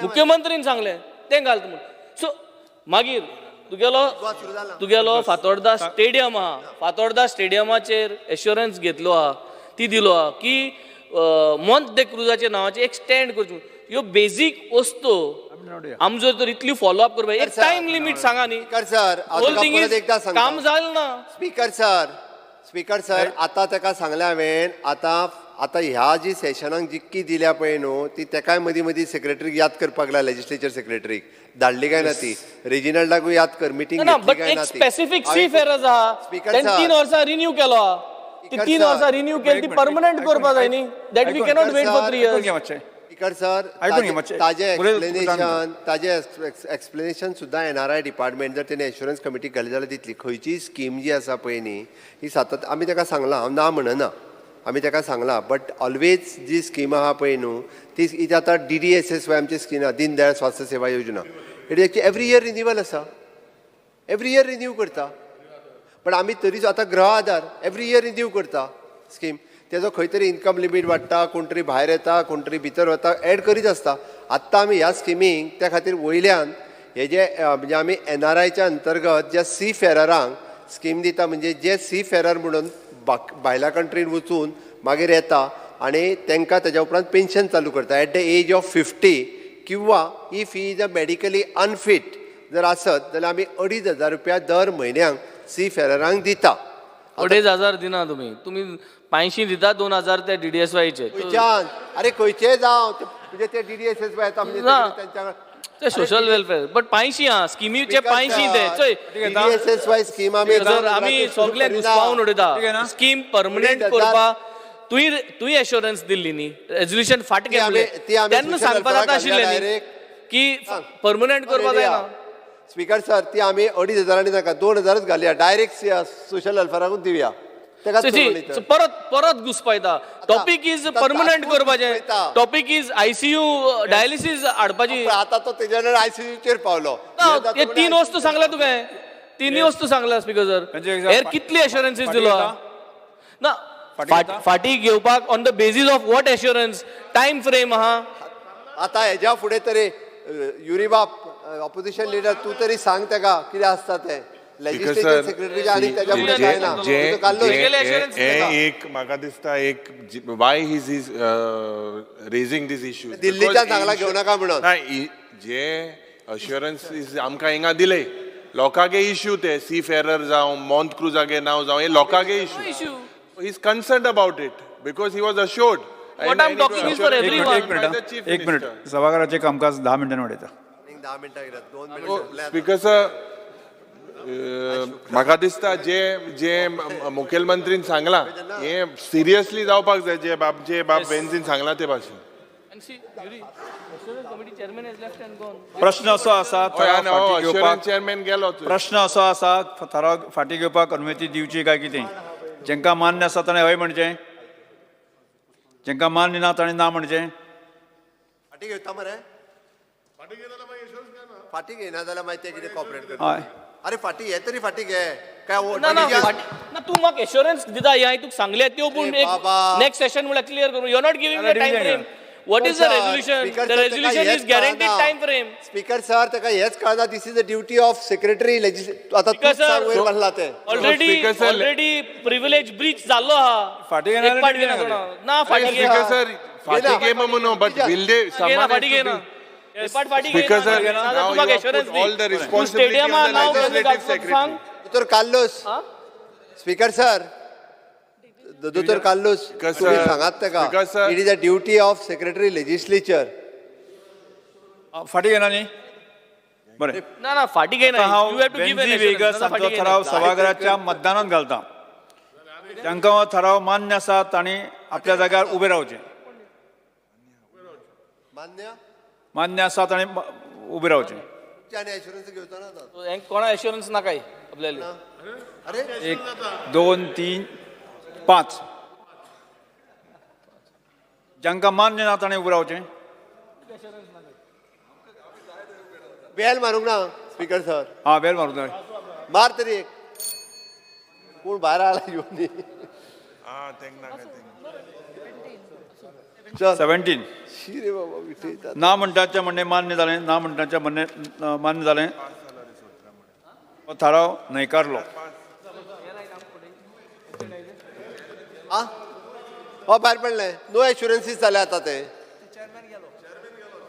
S3: मुख्यमंत्रीन सांगलें तें घालता म्हूण सो मागीर तुगेलो फातोर्डा स्टेडियम आहा फातोर्डा स्टेडियमाचेर एश्युरन्स घेतलो आहा ती दिलो आहा की मोंत दे क्रुजाच्या नांवाचेर एक स्टँड करचें ह्यो बेजीक वस्तू आमचो तर इतली फॉलोअप करपा एक टायम लिमीट सांगा न्ही
S7: speaker sir
S3: whole thing is
S7: एकदा सांगता
S3: काम जालें ना
S7: स्पीकर सर आतां ताका सांगलें हांवें आतां ह्या जी सेशनाक जितकी दिल्या पळय न्हू ती तेकाय मदीं मदीं सेक्रेटरीक याद करपाक लाय लेजिस्लेचर सेक्रेटरीक धाडली काय ना ती रेजिनल्डाकूय याद कर मिटींग
S3: ना
S7: घेतली
S3: बट
S7: काय
S3: एक
S7: ना ती
S3: स्पेसिफिक सीफेरर्स आहा
S7: Speaker
S3: तेन
S7: sir.
S3: 3 वर्सां रिन्यू केलो आहा ती 3 वर्सां रिन्यू केली ती परमनंट करपा जाय न्ही that we cannot wait for 3 years
S7: speaker sir
S2: ऐकून घे मातशें.
S7: ताजें एक्सप्लेनेशन सुद्दां NRI डिपार्टमेंट जर तेणे एश्युरन्स कमिटीक घाली जाल्यार दितली खंयचीय स्कीम जी आसा पळय न्ही ही सातत आमी ताका सांगलां हांव ना म्हणना आमी ताका सांगलां बट ऑलवेज जी स्कीम आहा पळय न्हू ती आतां DDSSY आमची स्कीम आहा दीन दयाळ स्वास्थ्य सेवा योजना इट एवरी इयर रिन्युवल आसा एवरी इयर रिन्यू करता पण आमी तरी आतां ग्रह आधार एवरी इयर रिन्यू करता स्कीम तेजो खंय तरी इन्कम लिमीट वाडटा कोण तरी भायर येता कोण तरी भितर वता एड करीत आसता आत्तां आमी ह्या स्किमीक त्या खातीर वयल्यान हे जे म्हणजे आमी NRIच्या अंतर्गत ज्या सीफेररांक स्कीम दिता म्हणजे जे सीफेरर म्हणून भायल्या कंट्रीन वचून मागीर येता आनी तांकां तेज्या उपरांत पेन्शन चालू करता एट द एज ऑफ 50 किंवा if he is a medically unfit जर आसत जाल्यार आमी 2,500 रुपया दर म्हयन्याक सीफेररांक दिता
S3: 2,500 दिना तुमी 500 दिता 2,000 ते DDSYचे
S7: खंयच्यान अरे खंयचेय जावं म्हणजे ते DDSSY येता म्हणजे तेंच्या
S3: ते सोशल वेलफेअर बट 500 आहा स्किमीचे 500 ते चोय
S7: DDSSY स्कीम आमी
S3: आमी सगळे घुसपावून उडयता स्कीम परमनंट करपा तुय एश्युरन्स दिल्ली न्ही रेझोल्युशन फाट केले तेन्ना सांगपा जाता आशिल्लें न्ही की परमनंट करपा जायना
S7: स्पीकर सर ती आमी 2,500 नाका 2,000च घालया डायरेक्ट सोशल वेलफेअराकूच दिवया
S3: परत घुसपायता टॉपिक इज परमनंट करपाचें टॉपिक इज ICU डायलिसीस हाडपाची
S7: आतां तो तेज्या ICUचेर पावलो
S3: हे 3 वस्तू सांगल्या तुवें 3 वस्तू सांगल्या स्पीकर सर हेर कितली एश्युरन्सीस दिलो ना फाटी घेवपाक on the basis of what assurance time frame आहा
S7: आतां हेज्या फुडें तरी युरिबा ऑपोजिशन लिडर तूं तरी सांग ताका कितें आसता तें लेजिस्लेचर सेक्रेटरी आनी तेज्या फुडें जायना
S5: एक म्हाका दिसता एक why he is raising this issues
S7: दिल्लीच्यान सांगला घेवं नाका म्हणून
S5: जे अश्युरन्स आमकां हिंगा दिले लोकांगे इश्यू ते सी फेरर जावं मॉन्त क्रुजागे नांव जावं हे लोकांगे issue he is concerned about it because he was assured
S3: What I'm talking is for everyone.
S2: एक मिनिट सभागृहाचे कामकाज 10 मिनिटांनी वाडयता
S7: 10 मिनटां 2 मिनटां
S5: स्पीकर सर म्हाका दिसता जे मुखेलमंत्रीन सांगलां हे सिरियसली जावपाक जाय जे बाब बेन्झीन सांगलां ते भाशेन
S2: प्रश्न असो आसा
S5: चेअरमॅन गेलो
S2: प्रश्न असो आसा थाराव फाटी घेवपाक अनुमती दिवची काय कितें जेंकां मान्य आसा ताणें हय म्हणचें जेंकां मान्य ना ताणें ना म्हणचें
S7: फाटी घेता मरे फाटी घेयना जाल्यार मागीर ते कितें कॉपरेट करता
S2: हय
S7: अरे फाटी हे तरी फाटी घे काय
S3: ना तू म्हाका एश्युरन्स दिता ह्या तुका सांगले त्यो पूण एक नेक्स्ट सेशन म्हळ्यार क्लियर करूं you not giving me time frame What is the resolution? The resolution is guaranteed time frame.
S7: Speaker sir ताका हेच कळना this is the duty of secretary आता
S3: Speaker
S7: तूच सांग
S3: sir,
S7: वयर घालला ते
S3: ऑलरेडी प्रिव्हिलेज ब्रीच जाल्लो हा
S2: फाटी
S3: एक पाट घेना थोडा ना फाटी
S5: Speaker
S3: घेना
S5: sir, फाटी game म्हणून, but will they,
S3: घेना
S5: someone
S3: फाटी
S5: has to
S3: घेना
S5: be-
S3: एक पाट फाटी
S5: Speaker
S3: घेना
S5: sir,
S3: नाजाल्यार
S5: now you
S3: तुका
S5: have
S3: assurance
S5: put all the
S3: दी.
S5: responsibility
S3: Stadium
S5: on the
S3: नाव
S5: legislative
S3: सांग
S5: secretary.
S7: दोतोर कार्लोस स्पीकर सर दोतोर कार्लोस
S5: Speaker
S7: तुम्ही
S5: sir,
S7: सांगात ताका
S5: Speaker sir.
S7: It is the duty of secretary legislature
S2: फाटी घेना न्ही बरें
S3: ना फाटी घेना
S2: आता हांव
S3: you have to give
S2: Venzy Viegas हांचो ठराव सभागृहाच्या मतदानात घालता तांकां हो ठराव मान्य आसा तांणी आपल्या जाग्यार उबे रावचें मान्य आसा तांणी उबे रावचें
S7: एश्युरन्स घेवचो ना
S3: कोणा एश्युरन्स नाकाय आपल्याला
S7: अरे
S2: 1 2 3 5 जांकां मान्य ना ताणें उबे रावचें
S7: बेल मारूंक ना स्पीकर सर
S2: हां बेल मारूं जाय
S7: मार तरी एक कोण भायर आला येवन दी.
S5: Ah, thank you.
S7: चल
S2: 17
S7: शी रे बाबा विटयतात.
S2: ना म्हणटाचें म्हणणें मान्य जालें ना म्हणटाचें म्हणणें मान्य जालें हो थाराव न्हयकारलो
S7: आ हो भायर पडलें नो एश्युरन्सीस जाले आतां ते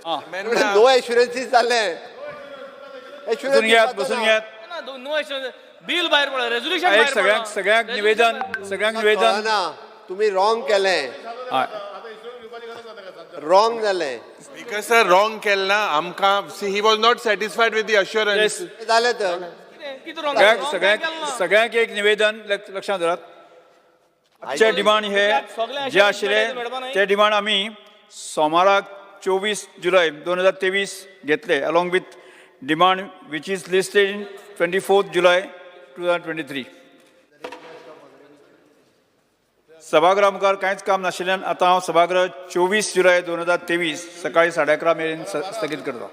S7: नो एश्युरन्सीस जाले
S2: बसून घेयात बसून घेयात
S3: नो एश्युरन्स बिल भायर पडला रेझोल्युशन
S2: एक सगळ्यांक निवेदन
S7: ना तुम्ही रॉंग केलें
S2: हय
S7: रॉंग जालें
S5: Speaker sir, wrong केलें ना आमकां. See, he was not satisfied with the assurance.
S7: जालें तर
S2: सगळ्यांक एक निवेदन लक्षांत धरात आजचे डिमांड हे जे आशिल्ले ते डिमांड आमी सोमाराक 24 जुलय 2023 घेतले along with demand which is listed in 24 July 2023. सभागृहा मुखार कांयच काम नाशिल्ल्यान आतां हांव सभागृह 24 जुलय 2023 सकाळी 11:30 मेरेन स्थगीत करता.